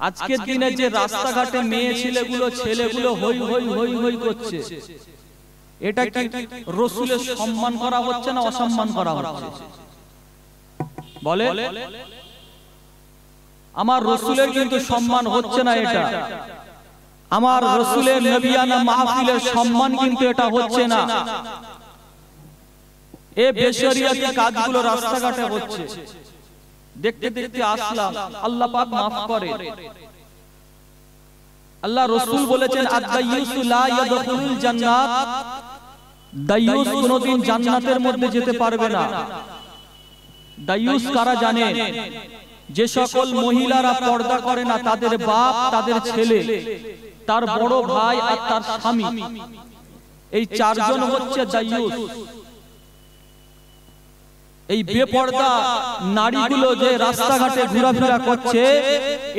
আজকের দিনে যে রাস্তাঘাটে মেয়ে ছেলেগুলো হই হই হই হই করছে, এটা কি রাসূলের সম্মান করা হচ্ছে না অসম্মান করা হচ্ছে? বলে আমার রাসূলের কিন্তু সম্মান হচ্ছে না, এটা আমার রাসূলের নবিয়ানা মাহফিলের সম্মান কিন্তু এটা হচ্ছে না। এই বেশরিয়াতি কাজগুলো রাস্তাঘাটে হচ্ছে, দেখতে দেখতে আসলাম। আল্লাহ পাক মাফ করে। আল্লাহ রাসূল বলেছেন আদ-দায়্যুসু লা ইয়াদখুলুল জান্নাত, দায়্যুস কোনদিন জান্নাতের মধ্যে যেতে পারবে না। দায়্যুস কারা জানেন? যে সকল মহিলারা পর্দা করে না, তাদের বাপ, তাদের ছেলে, তার বড় ভাই আর তার স্বামী, এই চারজন হচ্ছে দায়্যুস। এই বেপর্দা নারীগুলো যে রাস্তাঘাটে ঘোরাফেরা করছে,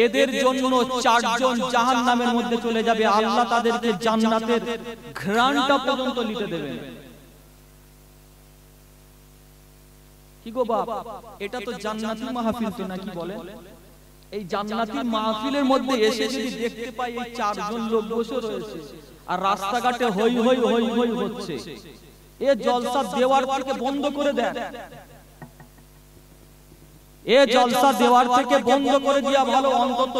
এদের জন্য চারজন জাহান্নামের মধ্যে চলে যাবে। আল্লাহ তাদেরকে জান্নাতের ঘ্রাণটা পর্যন্ত নিতে দেবেন। কি গো বাপ, এটা তো জান্নাতি মাহফিল, তো নাকি বলেন? এই জান্নাতি মাহফিলের মধ্যে এসে যদি দেখতে পাই এই চারজন লোক বসে রয়েছে আর রাস্তাঘাটে হই হই হই হই হচ্ছে, এ জলসা দেওয়ার থেকে বন্ধ করে দেন। এ জলসা দেওয়ার থেকে বন্ধ করে দিয়া ভালো, অন্তত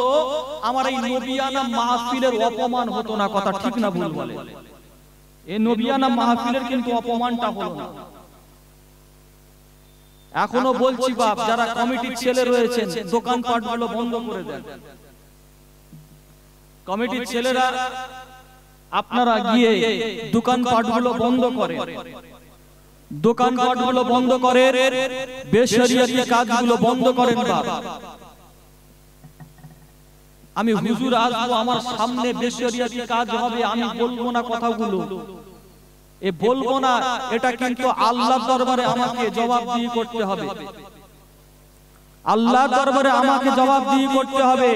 আমার এই নবিয়ানা মাহফিলের অপমান হতো না। কথা ঠিক না ভুল বলে? এই নবিয়ানা মাহফিলের কিন্তু অপমানটা হলো না। এখনো বলছি বাপ, যারা কমিটির ছেলে রয়েছেন, দোকানপাটগুলো বন্ধ করে দেন। কমিটির ছেলেরা আপনারা গিয়ে দোকানপাটগুলো বন্ধ করে, দোকানপাটগুলো বন্ধ করে, বেশরিয়াতি কাজগুলো বন্ধ করেন বাপ। আমি হুজুর আসবো, আমার সামনে বেশরিয়াতি কাজ হবে, আমি বলবো না কথাগুলো, এ বলবো না, এটা কিন্তু আল্লাহর দরবারে আমাকে জবাবদিহি করতে হবে। আল্লাহর দরবারে আমাকে জবাবদিহি করতে হবে।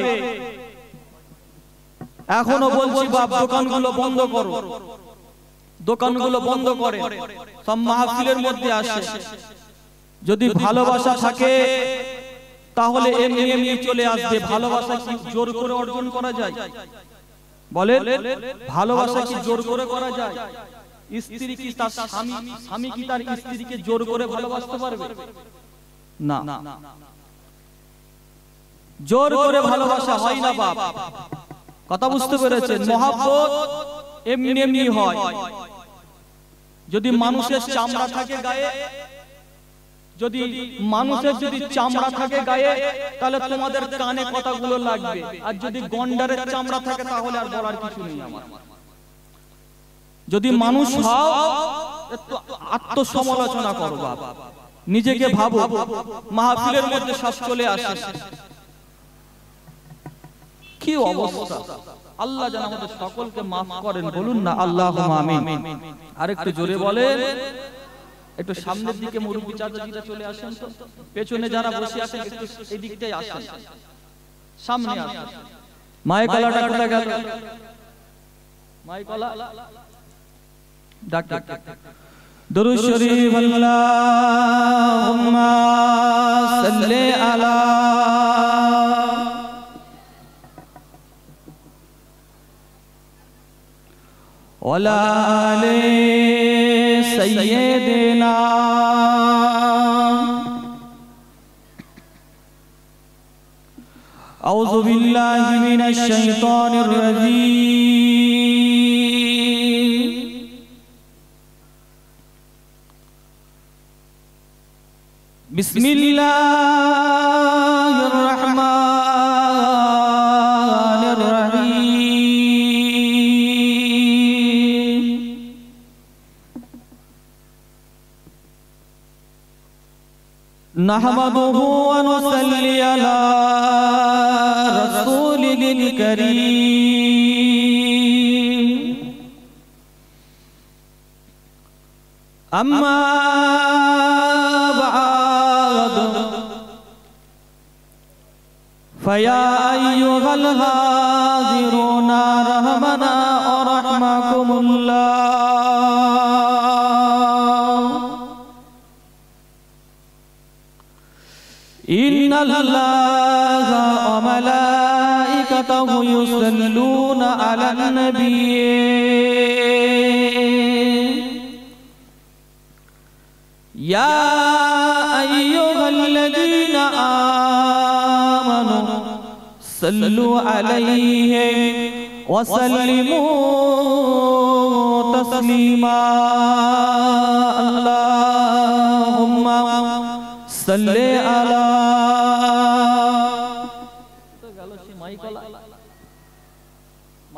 এখনো বলছি বাপ, দোকানগুলো বন্ধ করো, দোকানগুলো বন্ধ করে সব মাহফিলের মধ্যে আসে। যদি ভালোবাসা থাকে তাহলে এমনি এমনি চলে আসবে। ভালোবাসা কি জোর করে অর্জন করা যায়? বলে ভালোবাসা কি জোর করে করা যায়? স্ত্রী কি তার স্বামী কি তার স্ত্রীকে জোর করে ভালোবাসতে পারবে? না, জোর করে ভালোবাসা হয় না বাপ। কথা বুঝতে পেরেছেন? মহব্বত এমনি এমনি হয়। যদি মানুষের চামড়া থাকে গায়ে, যদি মানুষের যদি চামড়া থাকে গায়ে, তাহলে তোমাদের কানে কথাগুলো লাগবে। আর যদি গন্ডারের চামড়া থাকে তাহলে আর বলার কিছু নেই আমার। যদি মানুষ হও, একটু আত্মসমালোচনা করো বাবা, নিজেকে ভাবো। মাহফিলের মধ্যে সব চলে আসে, কি অবস্থা! আল্লাহ যেন আমাদের সকলকে মাফ করেন, বলুন না আল্লাহুম্মা আমিন। আরেকটু জোরে বলেন। একটু সামনের দিকে মুরব্বি চাচাজিরা চলে আসেন তো, পেছনে যারা বসে আছেন একটু এই দিকটাই আসেন, সামনে আসেন। মাইকলাটা কোথায় গেল? মাইকলা ডাক ডাক। দুরূদ শরীফ, আল্লাহুম্মা সাল্লি আলা ওয়ালা আলি সাইয়্যিদিনা আউযু বিল্লাহি মিনাশ শাইতানির রাজীম। বিসমিল্লাহির রহমানির রহিম। নাহমাদুহু ওয়া নুসাল্লি আলা রাসূলিল কারীম। আম্মা فيا أيها الحاضرون رحمنا ورحمكم الله إن الله وملائكته मलाइकतहु युसल्लून अलन नबी या अय्युहल्लज़ीना आमनू सल्लु अलैहि वसल्लिमू तस्लीमा अल्लाहुम्मा सल्ले अला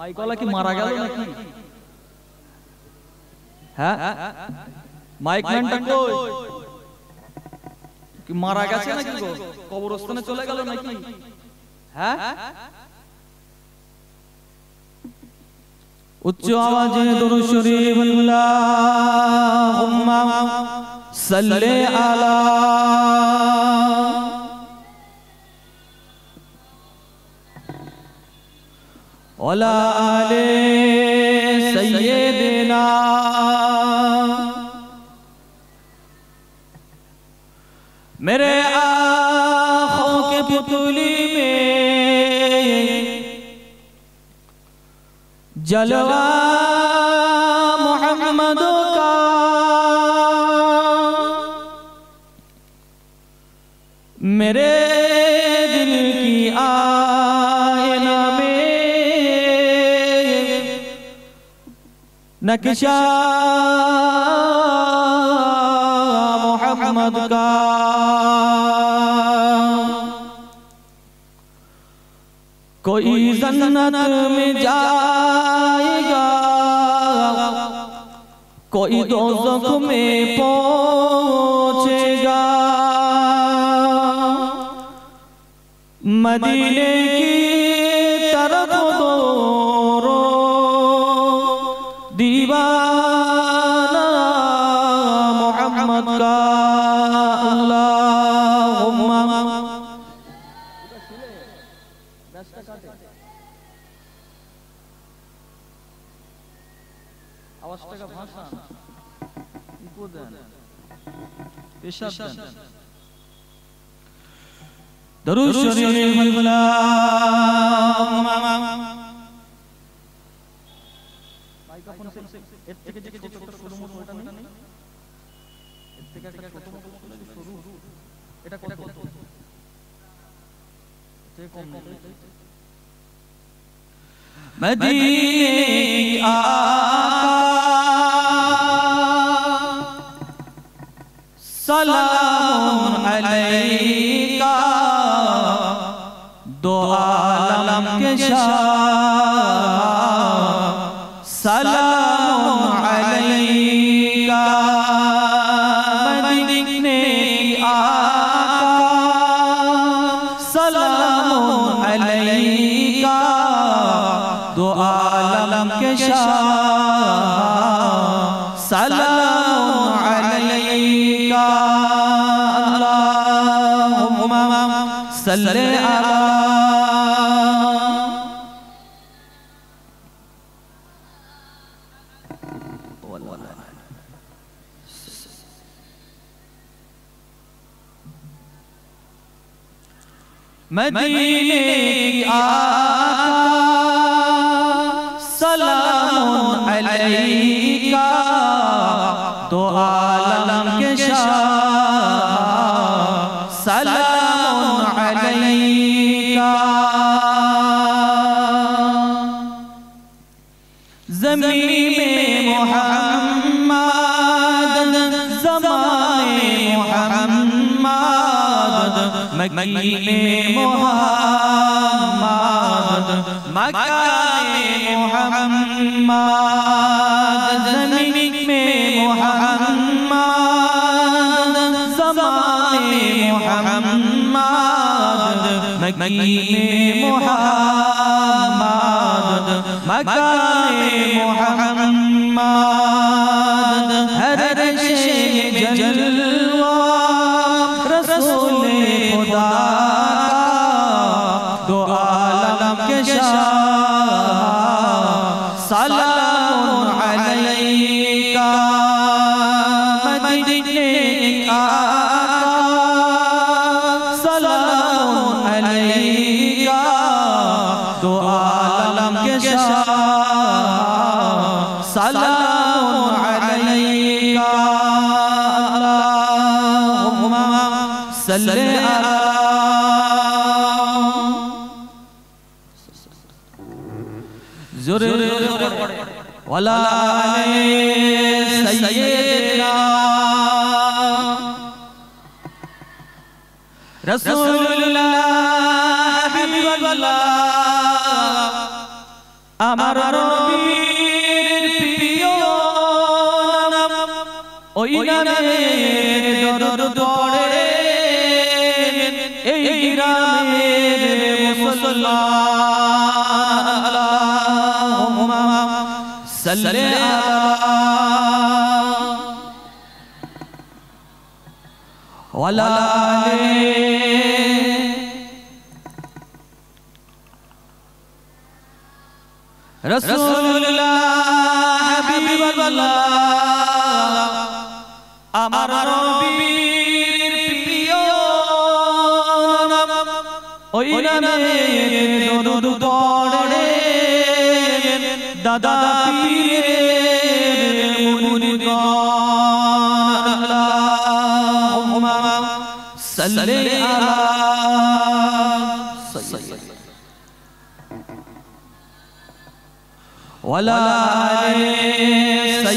মাইকলা কি মারা গেল নাকি? হ্যাঁ মাইক ম্যানটা কই? কি মারা গেছে নাকি গো? কবরস্থানে চলে গেল নাকি? হ্যাঁ উচ্চ আওয়াজে দুরূদ শরীফ আল্লাহুম্মা সাল্লি আলা ওয়ালা আলে সাইয়্যিদিনা मेरे आँखों के पुतली में जलवा मोहम्मद का मेरे दिल की आईना में नक्शा मोहम्मद का कोई जन्नत में जाएगा कोई दोज़ख में पहुंचेगा मदीने की तरफ दौड़ो दीवाना मोहम्मद का अल्लाहुम्मा আওয়াজটাকে ভাষা ইকো দেন পেশাব দেন দরুদ শরীফ আল্লাহুম্মা মাইক্রোফোন এর থেকে যে ছোট ছোট সরু মোটা নেই এর থেকে একটা ছোট মোটা সরু এটা কত এতে কম নেই मदीने आका सलाम अलैका दो आलम के शाह सलाम अलैका मदीने आका सलाम अलैका दो आलम के शाह सलाम अलैका अल्लाहुम्मा सल्ले अला मदीने आका सलाम अलैका तो आलम के शाह सलाम अलैका ज़मीन में मुहम्मद ज़माने मुहम्मद मक्की में मुहम्मद मक्का में मुहम्मद ज़मीन में मुहम्मद ज़माने मुहम्मद मक्की में मुहम्मद मक्का में मुहम्मद हर शे जलवा रसूल खुदा दो आलम के शाह सलाम अलैका मदीने आका सलाम अलैका दो दो आलम के शाह सलाम अलैका अल्लाहुम्मा सल्ली अला ज़ुर वला सय्यदना रसूलुल्लाह हबीबुल्लाह আমার নবীর প্রিয় নাম ওই নামে দরুদ পড়ে এই গ্রামের মুসলমান আল্লাহুম্মা সাল্লি আলা ওয়ালা আলি रसूलुल्लाह हबीबुल्लाह আমার নবীর প্রিয় নাম ওই নামে দরুদ পড়ে দাদা পীরের মুরিদগণ আল্লাহুম্মা সাল্লি আলা वला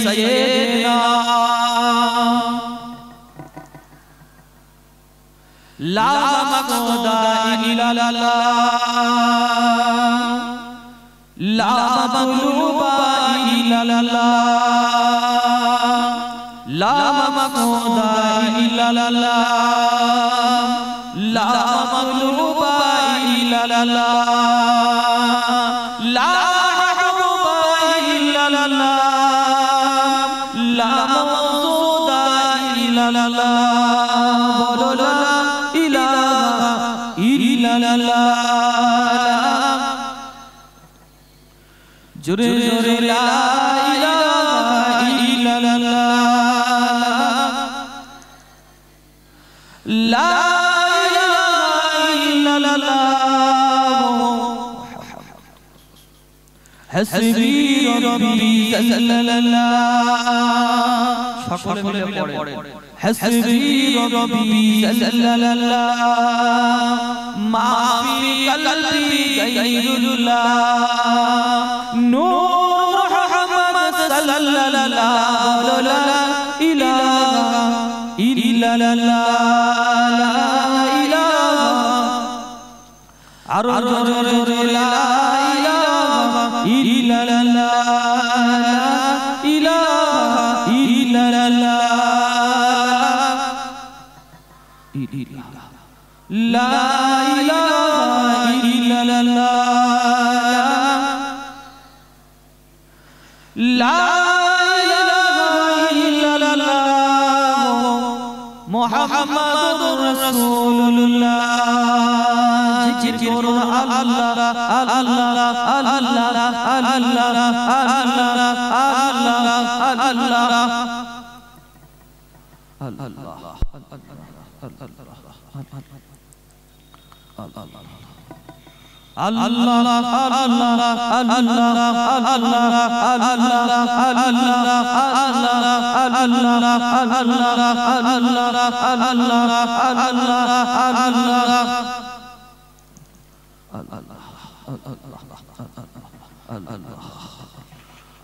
सय्यदना ला मक़दा इल्लल्लाह ला मक़लूबा इल्लल्लाह ला मक़दा इल्लल्लाह ला मक़लूबा इल्लल्लाह ला ला मौजूदा इल्लल्लाह बोलो ला इलाहा इल्लल्लाह जुरे जुरे ला इलाहा इल्लल्लाह ला इलाहा इल्लल्लाह हस्बी रब्बी सल्लल्लाह সকলে মিলে পড়েন हस्बी रब्बी सल्लल्लाह मा फी कल्बी गैरुल्लाह नूर मुहम्मद सल्लल्लाह ला इलाहा इल्लल्लाह ला इलाहा अर ला इल्लल्लाह इलाहा इल्लल्लाह ला इलाहा इल्लल्लाह ला इलाहा इल्लल्लाह मुहम्मदुर रसूलुल्लाह जिक्र करो अल्लाह अल्लाह अल्लाह अल्लाह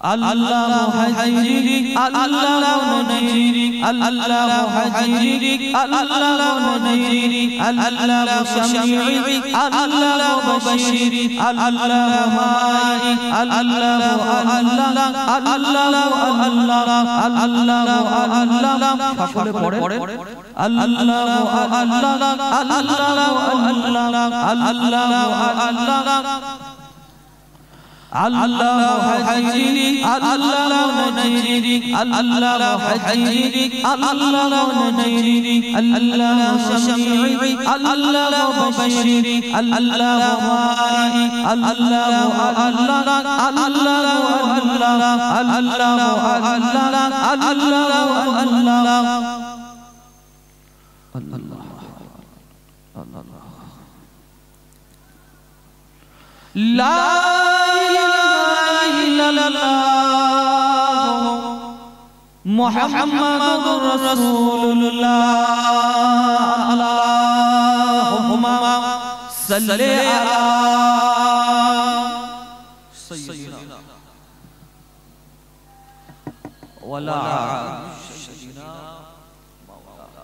अल्लाह हजीरी अल्लाह नजीरी अल्लाह हजीरी अल्लाह नजीरी अल्लाह शमीरी अल्लाह बशीरी अल्लाह माई अल्लाह अल्लाह अल्लाह अल्लाह अल्लाह সকলে পড়ে अल्लाह अल्लाह अल्लाह हजीरी अल्लाह नजीरी अल्लाह हजीरी अल्लाह नजीरी अल्लाह शमीरी अल्लाह बशीरी अल्लाह माई अल्लाह अल्लाह লা ইলাহা ইল্লাল্লাহ মুহাম্মাদুর রাসূলুল্লাহ আল্লাহুম্মা সাল্লি আলা সাইয়্যিদিনা ওয়ালা সাইয়্যিদিনা মাওলানা।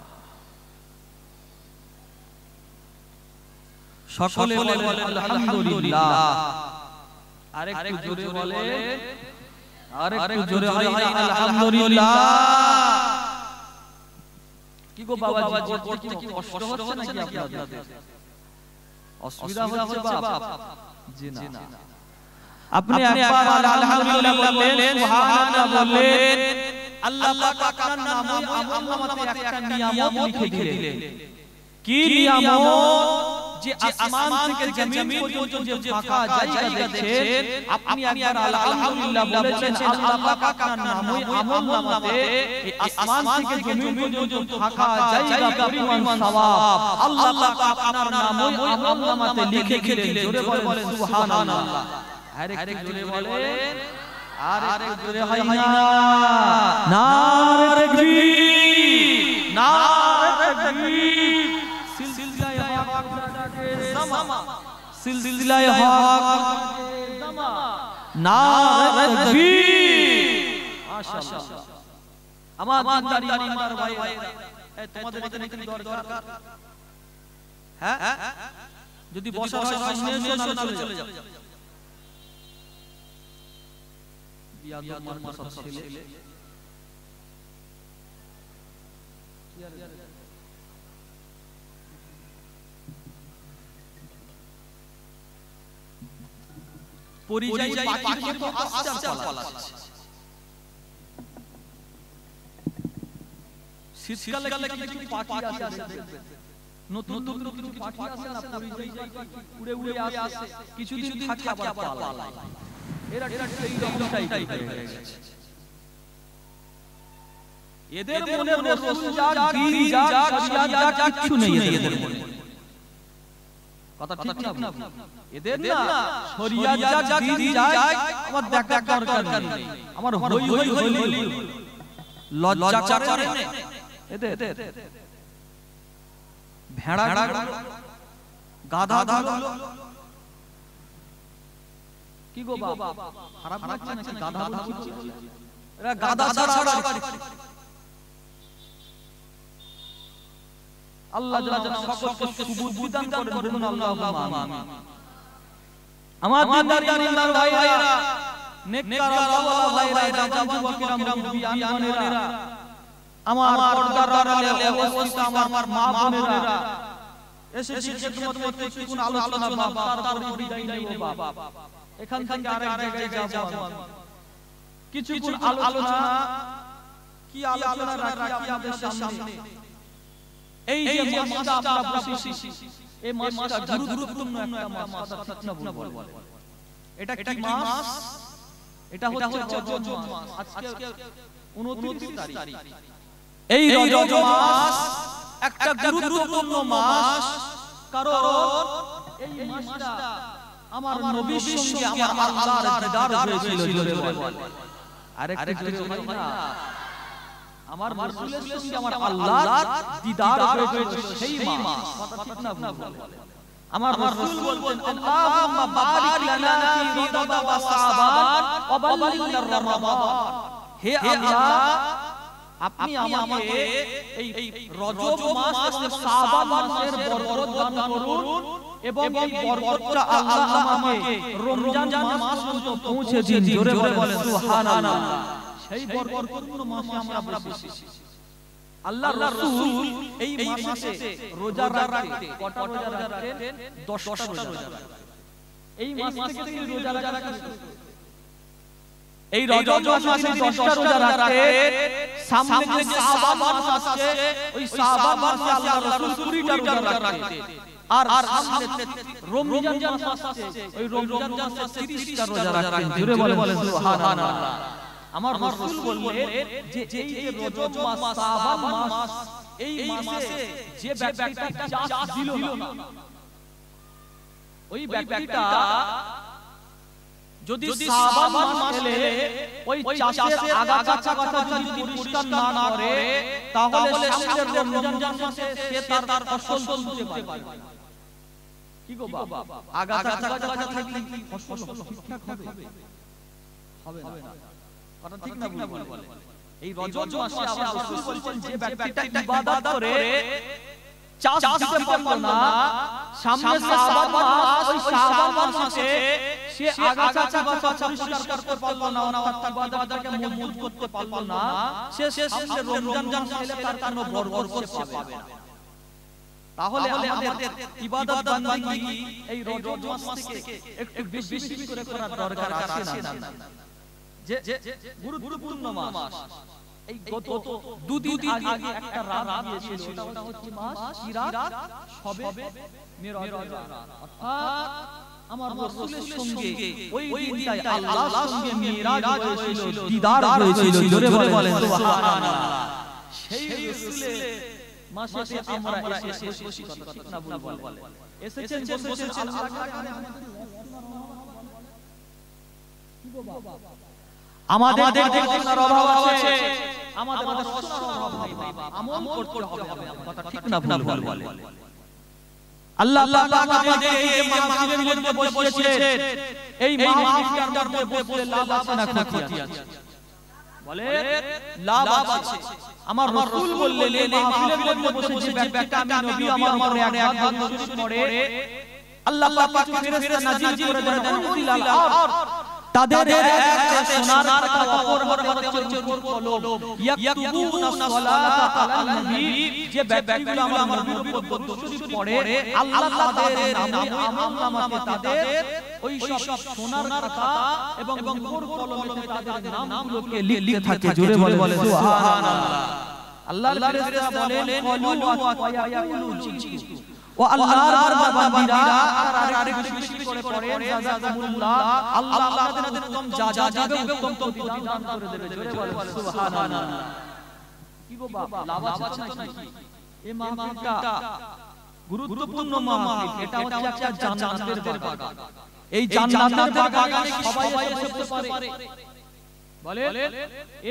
সকলে বলেন আলহামদুলিল্লাহ। আরেকটু জোরে বলেন, আরেকটু জোরে হয় আলহামদুলিল্লাহ। কি গো বাবাজি, পড়তে কি কষ্ট হচ্ছে নাকি আপনাদের? অসুবিধা হচ্ছে বাপ? জি না, আপনি একবার আলহামদুলিল্লাহ বললেন, সুবহানাল্লাহ বললেন, আল্লাহ পাক আপনার নামে আমলনামাতে একটা নিয়ামত লিখে দিলেন। কি নিয়ামত? যে আসমান থেকে জমিন পর্যন্ত যে ফাঁকা জায়গা দেখছেন, আপনি একবার আলহামদুলিল্লাহ বলেছেন, আল্লাহ পাক আপনার নামে আমলনামাতে এই আসমান থেকে জমিন পর্যন্ত ফাঁকা জায়গা পরিমাণ সওয়াব আল্লাহ পাক আপনার নামে আমলনামাতে লিখে দিলেন। জোরে বলেন সুবহানাল্লাহ। আরেকটু জোরে বলেন, আরেকটু জোরে হয় না। নারে তাকবীর, নারে তাকবীর। সিলসিলায়ে হক জামা, সিলসিলায়ে হক জামা, নারে তাকবীর। মাশাআল্লাহ। আমার দিনদার ইমানদার ভাইরা, তোমাদের এখানে কি দরকার? হ্যাঁ, যদি বসার হয় সামনে এসো, না চলে যাও। বিয়াদব মাদ্রাসার ছেলে পরিযায়ী পাখির মতো আস্তে আস্তে পালাচ্ছে। শীতকালে কিছু পাখি আসে দেখবেন, নতুন নতুন কিছু পাখি আসে না, পরিযায়ী পাখি উড়ে উড়ে আসে, কিছুদিন থাকে আবার পালায়। এরা এই রকমটাই হয়ে গেছে। এদের মনে রাসূল যাক, দ্বীন যাক, শরিয়াত যাক, কিছু নেই এদের মনে। কথা ঠিক না? এদের না শরিয়াত যাক, দ্বীন যাক, আমার দেখার দরকার নেই, আমার হই হই হই লজ্জা করে না এদের। ভেড়া গাধা কি গো বাবা, খারাপ লাগছে নাকি? গাধা বলছি, এরা গাধা ছাড়া আল্লাহ যেন সকলকে সুবুদ্ধি দান করেন, বলুন আল্লাহুম্মা আমিন। আমার দিনদার ইমানদার ভাইরা, নেককার আল্লাহওয়ালা ভাইরা, যুবকেরা, মুরব্বিয়ানেরা, আমার পর্দার আড়ালে অবস্থিত আমার মা বোনেরা, এসেছি খেদমত করতে, কিছু আলোচনা বাবা, তারপর বিদায় নেব বাবা। এখান থেকে আরেক জায়গায় যাব। কিছু আলোচনা, কি আলোচনা রাখি আপনাদের সামনে। এই যে মাসটা আমরা বসেছি, এই মাসটা গুরুত্বপূর্ণ একটা মাস, কথা ঠিক না ভুল বলে? এটা কি মাস? এটা হচ্ছে রজব মাস। আজকে 29 তারিখ। এই রজব মাস একটা গুরুত্বপূর্ণ মাস, কারণ এই মাসটা আমার নবীর সঙ্গে আমার আল্লাহর দিদার হয়েছিল। জোরে বলেন, আরেকটু জোরে হয় না? আমার রাসূলের সঙ্গে আমার আল্লাহর দিদার হয়েছিল সেই মাস, কথা ঠিক না ভুল বলেন? আমার রাসূল বলতেন, আল্লাহুম্মা বারিক লানা ফি রজব ওয়া শাবান ওয়া বাল্লিগনা রমাদান। হে আল্লাহ, আপনি আমাকে এই রজব মাস এবং শাবান মাসের বরকত দান করুন, এবং এই বরকতটা আল্লাহ আমাকে রমজান মাস পর্যন্ত পৌঁছে দিন। জোরে বলেন সুবহানাল্লাহ। সেই বরকতপূর্ণ মাসে আমরা বসেছি। আল্লাহর রাসূল এই মাসে রোজা রাখতেন। কটা রোজা রাখতেন? 10টা রোজা রাখতেন। এই মাস থেকে তিনি রোজা রাখতেন। এই রজব মাসে 10টা রোজা রাখতেন। সামনে যে শাবান মাস আসছে, ওই শাবান মাসে আল্লাহর রাসূল 20টা রোজা রাখতেন। আর সামনে রমজান মাস আসছে, ওই রমজান মাসে 30টা রোজা রাখতেন। জোরে বলেন সুবহানাল্লাহ। আমার রাসূল বললেন যে এই যে রজব মাস, শাবান মাস, এই মাসে যে ব্যক্তিটা চাষ দিল না, ওই ব্যক্তিটা যদি শাবান মাস এলে ওই চাষের আগাছা কথা যদি পরিষ্কার না করে তাহলে সামনের রমজান মাসে সে তার ফসল তুলতে পারবে। কি গো বাবা, আগাছা থাকলে কি ফসল ঠিকঠাক হবে? হবে না। কথা ঠিক না ভুল বলে? এই রজব মাসে আল্লাহ রাসূল বলেন যে ব্যক্তিটা ইবাদত করে চাষ দিতে পারলো না, সামনে শাবান মাস, ওই শাবান মাসে সে আগাছা পরিষ্কার করতে পারলো না, অর্থাৎ ইবাদতকে মজবুত করতে পারলো না, সে সামনে রমজান মাস এলে তার কোনো বরকত সে পাবে না। তাহলে আমাদের ইবাদত বান্দাগি এই রজব মাস থেকে একটু বেশি করে করার দরকার আছে না? যে গুরুত্বপূর্ণ মাস, এই গত দুদিন আগে একটা রাত গিয়েছিল, ওটা হচ্ছে মাস কি রাত? শবে মেরাজ রাত। অর্থাৎ আমার রাসূলের সঙ্গে ওই দিনটাই আল্লাহর সঙ্গে মেরাজ হয়েছিল, দিদার হয়েছিল। জোরে বলেন সুবহানাল্লাহ। সেই রাসূলের মাসে আমরা এসেছি, কথা ঠিক না ভুল বলে? এসেছেন বসেছেন আল্লাহর কাছে। কি গো বাবা, আমাদের পড়াশোনার অভাব আছে, আমাদের পড়াশোনার অভাব নাই বাবা, আমল করতে হবে। কথা ঠিক না ভুল বলে? আল্লাহ পাক আমাদের এই যে মাহফিলের মধ্যে বসিয়েছেন, এই মাহফিলটার মধ্যে বসলে লাভ আছে না ক্ষতি আছে? বলে লাভ আছে। আমার রাসূল বললেন এই মাহফিলের মধ্যে বসে যে ব্যক্তিটা আমি নবী আমার মনে একবার নজর পড়ে আল্লাহ পাক ফেরেশতা নাজিল করে দেন উনজিলাল আর তাদের একটা সোনার খাতা অপর হচ্ছে রূপর কলম, ইয়াকতুবুনা সালাতা আলাল নবী, যে ব্যক্তিগুলো আমার নবীর উপর দরুদ পড়ে আল্লাহ তাদের আমলনামাতে তাদের ওই সব সোনার খাতা এবং রূপর কলমেতে তাদের নামগুলোকে লিখতে থাকে। জোরে বলে সুবহানাল্লাহ। আল্লাহর ফেরেশতা বলেন কলু ওয়া ইয়াকুলু জিকু ও আল্লাহর বান্দারা আর আরেকটু বেশি করে পড়েন জাযাকুমুল্লাহ, আল্লাহ আপনাদের উত্তম যা দিবে উত্তম প্রতিদান করে দেবে। জোরে বলেন সুবহানাল্লাহ। কি গো বাবা, লাভ আছে নাকি? এই মাহফিলটা গুরুত্বপূর্ণ মাহফিল, এটা হচ্ছে একটা জান্নাতের বাগান। এই জান্নাতের বাগানে সবাই এসে পারে। বলে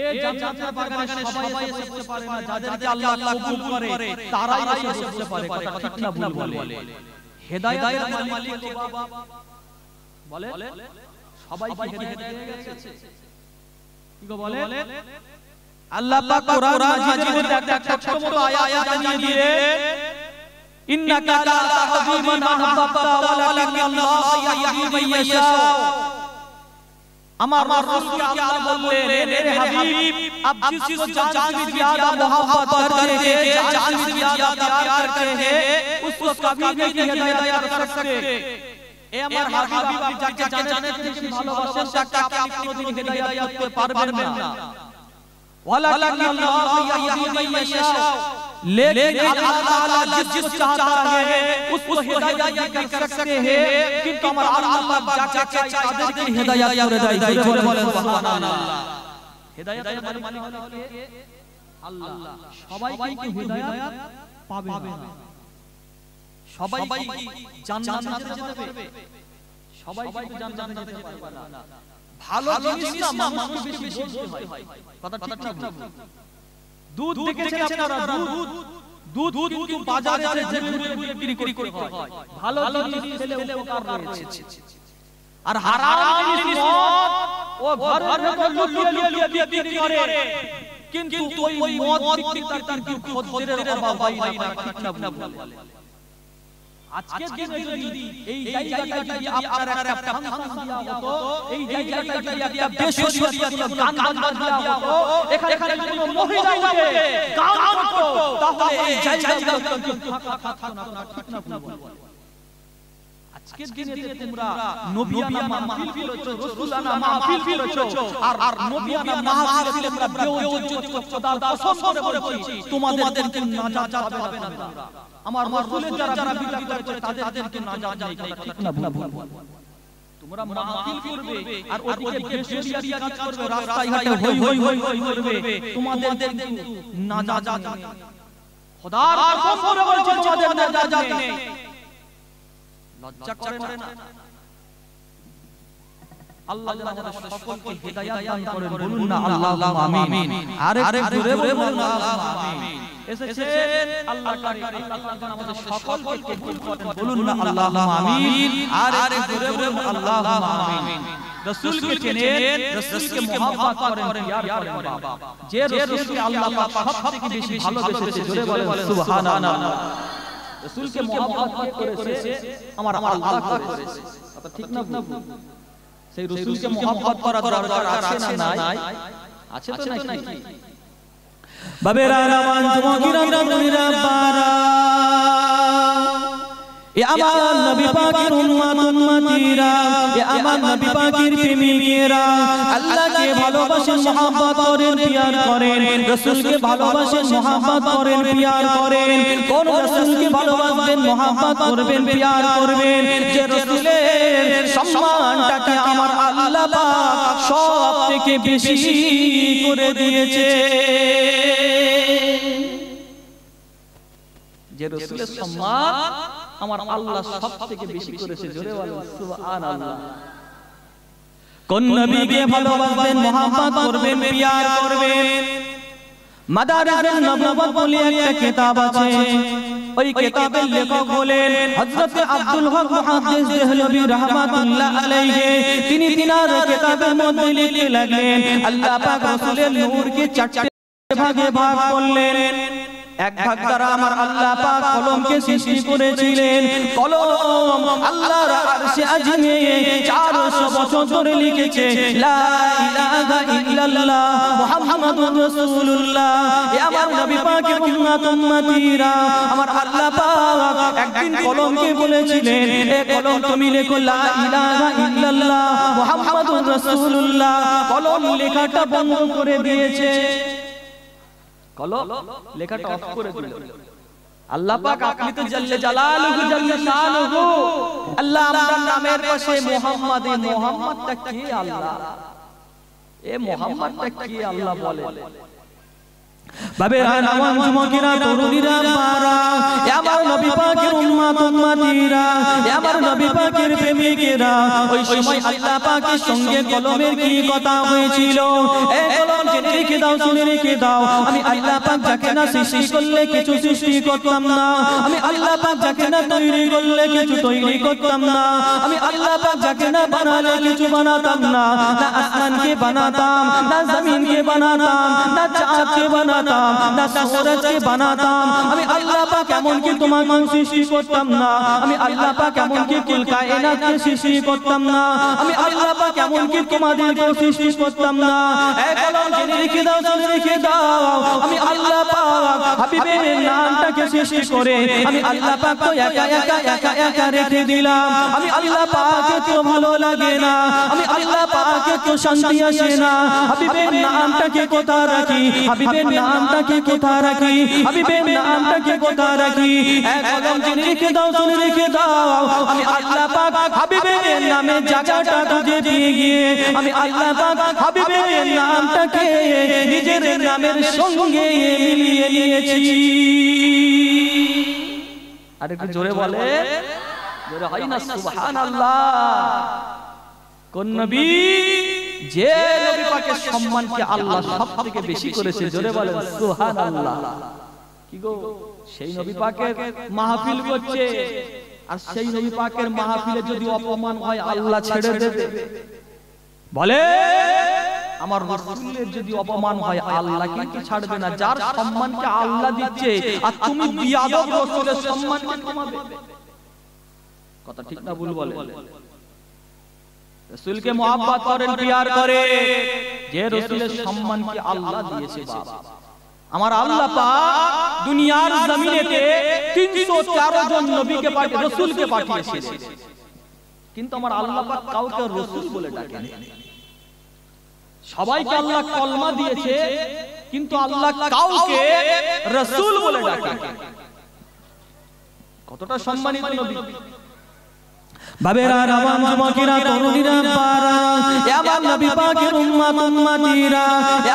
এই জান্নাতের বাগানে সবাই এসে বসতে পারে না, যাদেরকে আল্লাহ কবুল করে তারাই এসে বসতে পারে। কথা ঠিক না ভুল বলে? হেদায়েতের মালিক কে বাবা? বলে সবাই কি হেদায়েত পেয়ে গেছে? কি গো বলে? আল্লাহ পাক কোরআন মাজিদের একটা ছোট মতো আয়াত জানিয়ে দিলেন, ইন্নাকা লা তাহদি মান আহবাবতা ওয়ালাকিন্নাল্লাহ ইয়াহদি মান ইয়াশা। আমার রাসূল কে আল্লাহ বললেন, রে হাবিব आप जिसको जान से ज्यादा मोहब्बत करते हैं, जान से ज्यादा प्यार करते हैं, उसको कभी नहीं हिदायत कर सकते। এ আমার হাবিব, আপনি যাকে জানেন বেশি ভালোবাসেন তাকে আপনি কোনোদিন হিদায়াত করতে পারবেন না। ওয়ালাকিন্নাল্লাহ ইয়াহদি মান ইয়াশা, लेकिन अल्लाह ताला जिसको चाहता है उसको हिदायत कर सकते हैं, किंतु हमारा अल्लाह जाके ताদেরকে হিদায়াত করে দেয়। জোরে বলেন সুবহানাল্লাহ। হিদায়াতের মালিক কে? আল্লাহ। সবাই কি হিদায়াত পাবে না? সবাই কি জান্নাতে যেতে পারবে? সবাই কি জান্নাতে যেতে পারবে না? ভালো জিনিস না মানুষকে বেশি বলতে হয়। কথা ঠিক না ভুল? দুধ দেখেছেন আপনারা? দুধ কিন্তু বাজারে যে বিক্রি করে হয়, ভালো জিনিস খেলে উপকার রয়েছে। আর হারাম জিনিস ও ঘরের ভেতর লুকিয়ে বিক্রি করে, কিন্তু ওই মদ বিক্রেতার কিন্তু খদ্দেরের অভাব হয় না। ঠিক না ভুল বলে? আজকের দিনে যদি এই জায়গাটা যদি আপনার একটা ফাংশন দেওয়া হতো, এই জায়গাটা যদি একটা বেশরিয়া কোনো গান বাজনা দেওয়া হতো, এখানে কোনো মহিলা উঠে গান করতো, তাহলে এই জায়গাটা কিন্তু ফাঁকা থাকতো না। ঠিক না ভুল বলে? আজকের দিনে তোমরা নবিয়ানা মাহফিল করেছো, রাসূলানা মাহফিল করেছো, আর নবিয়ানা মাহফিলে তোমরা বেইজ্জতি করছো। তার কসম করে বলছি তোমাদের কিন্তু নাজাত হবে না। আমার রাসূলের যারা বিদআত করে তাদেরকে নাজাত নেই। ঠিক না ভুল বলে? তোমরা মাহফিল করবে আর ওদিকে বেশরিয়া কাজ করবে, রাস্তায় ঘাটে হই করবে, তোমাদের কিন্তু নাজাত নেই। খোদার কসম করে বলছি তোমাদের নাজাত নেই। লজ্জা করে না? আল্লাহ যেন আমাদের সকলকে হিদায়াত দান করেন, বলুন না আল্লাহুম্মা আমিন। আরে জোরে বলুন আল্লাহুম্মা আমিন। এসেছেন আল্লাহর কাছে, আল্লাহ যেন আমাদের সকলকে কবুল করেন, বলুন না আল্লাহুম্মা আমিন। আরে জোরে বলুন আল্লাহুম্মা আমিন। রাসূলকে চেনেন, রাসূলকে মহব্বত করেন, প্যার করেন বাবা। যে রাসূলকে আল্লাহ পাক সবথেকে বেশি ভালোবেসেছে, জোরে বলেন সুবহানাল্লাহ। রাসূলকে মহব্বত করেছে আমার আল্লাহ করেছে, কথা ঠিক না? সেই রাসূলকে মহব্বত করার দরকার আছে না নাই? আছে তো নাকি? বাবেরা রামান তোমাকিরা রামুনিরা বারা, এ আমার নবী পাকের উম্মত উম্মতিরা, এ আমার নবী পাকের প্রেমিকেরা, আল্লাহকে ভালোবাসেন, মহব্বত করেন, প্যার করেন, রাসূলকে ভালোবাসেন, মহব্বত করেন, প্যার করেন। কোন রাসূলকে ভালোবাসবেন, মহব্বত করবেন, প্যার করবেন? যে রাসূলের সম্মানটাকে আমার আল্লাহ পাক সবথেকে বেশি করে দিয়েছে, যে রাসূলের সম্মান আমার আল্লাহ সবথেকে বেশি করেছে, জোরে বলেন সুবহানাল্লাহ। কোন নবীকে ভালোবাসবেন, মহব্বত করবেন, প্যার করবেন? মাদারিজুন নবুওয়াত বলে একটা কিতাব আছে, ওই কিতাবের লেখক হলেন হযরত আব্দুল হক মুহাদ্দিস দেহলভী রাহমাতুল্লাহ আলাইহি। তিনি তিনার কিতাবের মধ্যে লিখতে লাগলেন, আল্লাহ পাক রাসূলের নূরকে চারটি ভাগে ভাগ করলেন। এক ভাগ দ্বারা আমার আল্লাহ পাক কলমকে সৃষ্টি করেছিলেন। কলম আল্লাহর আরশে আজিমে 400 বছর ধরে লিখেছে লা ইলাহা ইল্লাল্লাহ মুহাম্মাদুর রাসূলুল্লাহ। এ আমার নবী পাকের উম্মত উম্মতিরা, আমার আল্লাহ পাক একদিন কলমকে বলেছিলেন, এ কলম তুমি লেখো লা ইলাহা ইল্লাল্লাহ মুহাম্মাদুর রাসূলুল্লাহ। কলম লেখাটা বন্ধ করে দিয়েছে, কলম লেখাটা অফ করে দিল। আল্লাহ পাক আপনি তো জাল্লে জালালুহু জাল্লে শানুহু, আল্লাহ আপনার নামের পাশে মুহাম্মদ, এই মুহাম্মদটা কে আল্লাহ? এ মুহাম্মদটা কে আল্লাহ বলে? বাবেরা নওয়ান যুবকেরা তরুণীরা বারা, এ আমার নবী পাকের উম্মত উম্মতিরা, এ আমার নবী পাকের প্রেমিকেরা, ওই সময় আল্লাহ পাকের সঙ্গে কলমের কি কথা হয়েছিল? এ কলম জেনে রেখে দাও, শুনে রেখে দাও। আমি আল্লাহ পাক যাকে না সৃষ্টি করলে কিছু সৃষ্টি করতাম না, আমি আল্লাহ পাক যাকে না তৈরি করলে কিছু তৈরি করতাম না, আমি আল্লাহ পাক যাকে না বানালে কিছু বানাতাম না। না আসমানকে বানাতাম, না জমিনকে বানাতাম, না চাঁদকে বানাতাম, না সূরজকে বানাতাম। আমি আল্লাহ পাক এমন কি তোমাকে সৃষ্টি করতাম না, আমি আল্লাহ পাক এমন কি কুল কায়নাতকে সৃষ্টি করতাম না, আমি আল্লাহ পাক এমন কি তোমাদেরকে সৃষ্টি করতাম না। এ কলম জেনে রেখে দাও, শুনে রেখে দাও। আমি আল্লাহ পাক হাবিবের নামটাকে সৃষ্টি করে আমি আল্লাহ পাক তো একা একা একা একা রেখে দিলাম। আমি আল্লাহ পাককে তো ভালো লাগে না, আমি আল্লাহ পাককে তো শান্তি আসে না। হাবিবের নামটাকে কোথায় রাখি, হাবিবের নামটাকে কোথায় রাখি, হাবিবের নামটাকে কোথায় রাখি? এক কলম জেনে রেখে দাও, শুনে রেখে দাও। আমি আল্লাহ পাক হাবিবের নামে জায়গাটা খুঁজে দিয়ে গিয়ে আমি আল্লাহ পাক হাবিবের নামটাকে নিজের নামের সঙ্গে মিলিয়ে নিয়েছি। আর একটু জোরে বলে, জোরে হয় না সুবহানাল্লাহ। কোন নবী, যে নবী পাকের সম্মানকে আল্লাহ সবথেকে বেশি করেছে, জোরে বলেন সুবহানাল্লাহ। কি গো, সেই নবী পাকের মাহফিল করছে, আর সেই নবী পাকের মাহফিলে যদি অপমান হয় আল্লাহ ছেড়ে দেবে? বলে আমার রাসূলের যদি অপমান হয় আল্লাহ কিন্তু ছাড়বে না। যার সম্মানকে আল্লাহ দিচ্ছে আর তুমি বিয়াদব রাসূলের সম্মানকে কমাবে, কথা ঠিক না ভুল বলে? রাসূলকে মহব্বত করেন, প্যার করে, যে রাসূলের সম্মানকে আল্লাহ দিয়েছে। বাবা আমার আল্লাহ পাক দুনিয়ার জমিনেতে 313 জন নবীকে পাঠিয়ে রাসূলকে পাঠিয়েছিলেন, কিন্তু আমার আল্লাহ পাক কাউকে রাসূল বলে ডাকেনি। সবাইকে আল্লাহ কলমা দিয়েছে, কিন্তু আল্লাহ কাউকে রাসূল বলে ডাকেনি। কতটা সম্মানিত নবী! বাবেরা নওয়ান যুবকেরা তরুণীরা বারা, এ আমার আমার নবী পাকের উম্মত উম্মতিরা,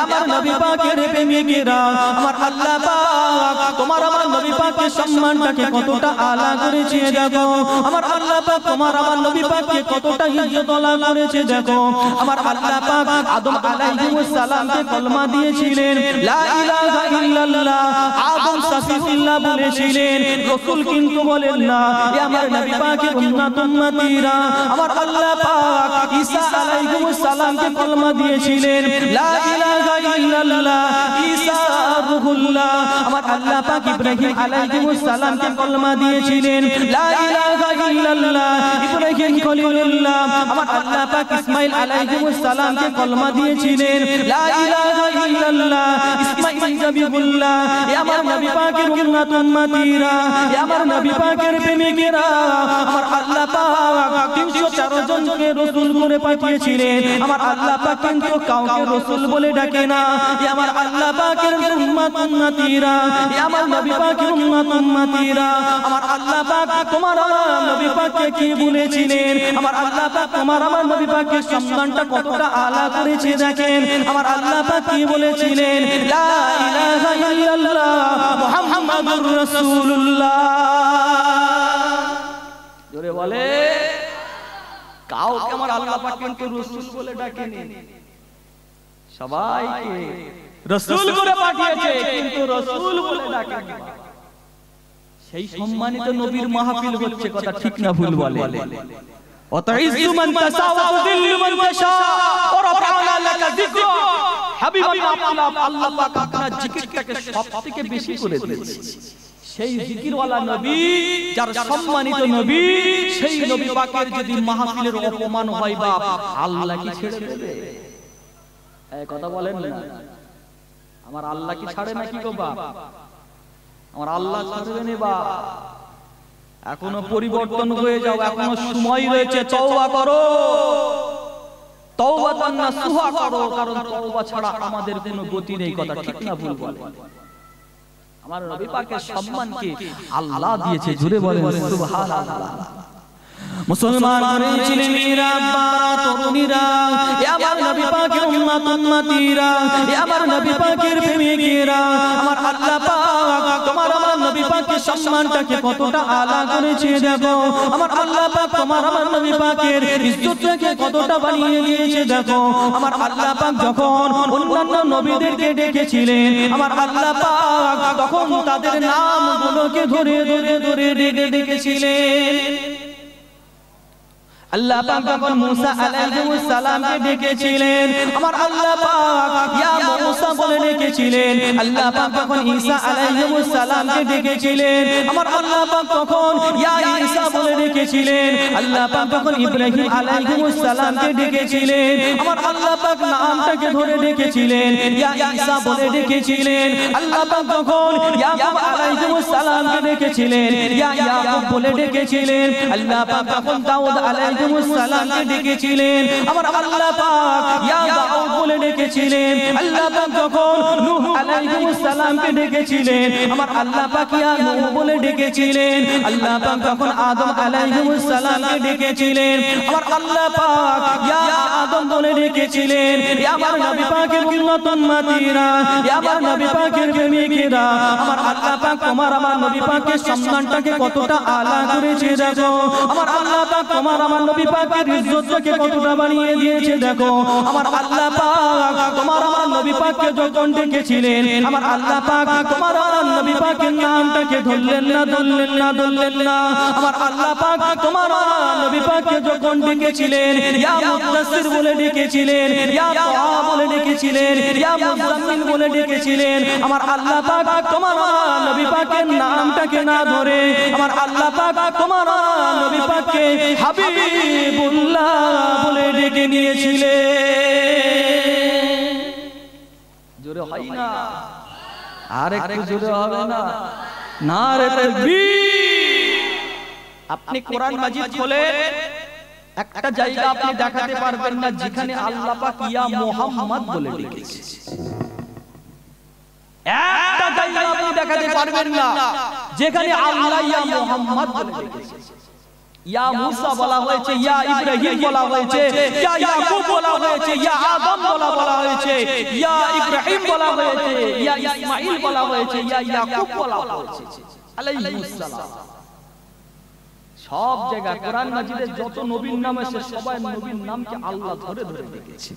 আমার নবী পাকের প্রেমিকেরা, আমার আল্লাহ পাক তোমার আমার নবী পাকের সম্মানটাকে কতটা আলা করেছে দেখো। আমার আল্লাহ পাক তোমার আমার নবী পাককে কতটা ইজ্জত আলা করেছে দেখো। আমার আল্লাহ পাক আদম আলাইহিস সালামকে কলমা দিয়েছিলেন, লা ইলাহা ইল্লাল্লাহ। আদম সাফিউল্লাহ বলেছিলেন, রাসূল কিন্তু বলেন না। আমার নবী পাকের উম্মত উম্মতিরা, আমার আল্লাহ পাক ঈসা আলাইহিস সালামকে কলমা দিয়েছিলেন, লা ইলাহা ইল্লাল্লাহ। ঈসা রূহুল্লাহ। আমার আল্লাহ পাক ইব্রাহিম আলাইহিস সালামকে কলমা দিয়েছিলেন, লা ইলাহা ইল্লাল্লাহ। ইব্রাহিম খলিলুল্লাহ। আমার আল্লাহ পাক ইসমাঈল আলাইহিস সালামকে কলমা দিয়েছিলেন, লা ইলাহা ইল্লাল্লাহ। ইসমাঈল জাবিহুল্লাহ। আমার নবী পাকের উম্মত উম্মতিরা, আমার নবী পাকের প্রেমিকেরা, আমার আল্লাহ পাক 304 জনকে রাসূল করে পাঠিয়েছিলেন। আমার আল্লাহ পাক কিন্তু কাউকে রাসূল বলে ডাকে না। আমার আল্লাহ পাকের উম্মত উম্মতিরা, আমার নবী পাকের উম্মত উম্মতিরা, আমার আল্লাহ পাক তোমার আমার নবী পাককে কি বলেছিলেন? আমার আল্লাহ পাক তোমার আমার নবী পাকের সম্মানটা কতটা আলা করেছে দেখেন। আমার আল্লাহ পাক কি বলেছিলেন? লা ইলাহা ইল্লাল্লাহ মুহাম্মাদুর রাসূলুল্লাহ। জোরে বলে। কাউকে আমার আল্লাহ পাক কিন্তু রাসূল বলে ডাকেনি, সবাইকে রাসূল করে পাঠিয়েছে, কিন্তু রাসূল বলে ডাকেনি। সেই সম্মানিত নবীর মাহফিল হচ্ছে, কথা ঠিক না ভুল বলে? ওয়াতাইযু মান তাশা ওয়া তুযিল্লু মান তাশা ওয়া রাফা'না লাকা যিকরা। হাবিবাল্লাহ আল্লাহ পাক আপনার জিকিরটাকে সবথেকে বেশি করে দিয়েছে। সেই জিকিরওয়ালা নবী, যার সম্মানিত নবী, সেই নবী পাকের যদি মাহফিলের অপমান হয় বাপ, আল্লাহ কি ছেড়ে দেবে? এই কথা বলেন না। আমার আল্লাহ কি ছাড়ে নাকি গো বাপ? আমার আল্লাহ ছাড়বে না বাপ। এখনো পরিবর্তন হয়ে যাও, এখনো সময় রয়েছে। তওবা করো, তওবাতান নাসুহা করো, কারণ তওবা ছাড়া আমাদের কোনো গতি নেই। কথা ঠিক না ভুল বলে? আমার নবী পাকের সম্মানকে আল্লাহ দিয়েছে, জুড়ে বলেন সুবহানাল্লাহ। মুসলমান ছিলেন মেয়েরা, আব্বারা, তরুণীরা, আমার নবী পাকের উম্মত উম্মতিরা, আমার নবী পাকের প্রেমিকেরা, আমার আল্লাহ পাক তোমার আমার নবী পাকের সম্মানটাকে কতটা আলা করেছে দেখো। আমার আল্লাহ পাক তোমার আমার নবী পাকের ইজ্জতটাকে কতটা বাড়িয়ে দিয়েছে দেখো। আমার আল্লাহ পাক যখন অন্যান্য নবীদেরকে ডেকেছিলেন, আমার আল্লাহ পাক তখন তাদের নামগুলোকে ধরে ধরে ধরে ডেকেছিলেন। আল্লাহ পাক যখন মুসা আলাইহিস সালামকে ডেকেছিলেন, আমার আল্লাহ পাক ইয়া মুসা বলে ডেকেছিলেন। আল্লাহ পাক যখন ঈসা আলাইহিস সালামকে ডেকেছিলেন, আমার আল্লাহ পাক তখন ইয়া ঈসা বলে ডেকেছিলেন। আল্লাহ পাক যখন ইব্রাহিম আলাইহিস সালামকে ডেকেছিলেন, আমার আল্লাহ পাক নামটাকে ধরে ডেকেছিলেন, ইয়া ঈসা বলে ডেকেছিলেন। আল্লাহ পাক যখন ইয়াকুব আলাইহিস সালামকে ডেকেছিলেন, ইয়া ইয়াকুব বলে ডেকেছিলেন। আল্লাহ পাক যখন দাউদ আলাইহিস সালামকে ডেকেছিলেন, আমার আল্লাহ পাক ইয়া দাউদ বলে ডেকেছিলেন। আল্লাহ পাক যখন নূহ আলাইহিস সালামকে ডেকেছিলেন, আমার আল্লাহ পাক ইয়া নূহ বলে ডেকেছিলেন। আল্লাহ পাক যখন আদম আলাইহিস সালামকে ডেকেছিলেন, আমার আল্লাহ পাক ইয়া আদম বলে ডেকেছিলেন। আমার নবী পাকের উম্মত উম্মতিরা, আমার নবী পাকের প্রেমিকেরা, আমার আল্লাহ পাক তোমার আমার নবী পাকের সম্মানটাকে কতটা আলা করেছে দেখো। আমার আল্লাহ পাক তোমার আমার নবী পাকের ইজ্জতটাকে কতটা বাড়িয়ে দিয়েছে দেখো। আমার আল্লাহ পাক তোমার আমার নবী পাককে যখন ডেকেছিলেন, আমার আল্লাহ পাক তোমার আমার নবী পাকের নামটাকে ধরলেন না, ধরলেন না, ধরলেন না। আমার আল্লাহ পাক তোমার আমার নবী পাককে যখন ডেকেছিলেন, ইয়া মুদাসসির বলে ডেকেছিলেন, ইয়া তাহা বলে ডেকেছিলেন, ইয়া মুজাম্মিল বলে ডেকেছিলেন। আমার আল্লাহ পাক তোমার আমার নবী পাকের নামটাকে না ধরে, আমার আল্লাহ পাক তোমার আমার নবী পাককে হাবিবুল্লাহ বলে ডেকে নিয়েছিলেন। জোরে হয় না? আর একটু জোরে হবে না? নারে তাকবীর। আপনি কোরআন মাজিদ খোলেন, একটা জায়গা আপনি দেখাতে পারবেন না যেখানে আল্লাহ পাক ইয়া মুহাম্মদ বলে ডেকেছে। একটা জায়গা আপনি দেখাতে পারবেন না যেখানে আল্লাহ ইয়া মুহাম্মদ বলে ডেকেছে। ইয়া মুসা বলা হয়েছে, ইয়া ইব্রাহিম বলা হয়েছে, ইয়া ইয়াকুব বলা হয়েছে, হয়েছে, ইয়া আদম বলা হয়েছে, ইয়া ইব্রাহিম বলা হয়েছে, ইয়া ইসমাঈল বলা হয়েছে, ইয়া ইয়াকুব বলা হয়েছে আলাইহিস সালাম। সব জায়গায় কোরআন মাজিদে যত নবীর নাম আছে সবাই নবীর নামকে আল্লাহ ধরে ধরে ডেকেছে।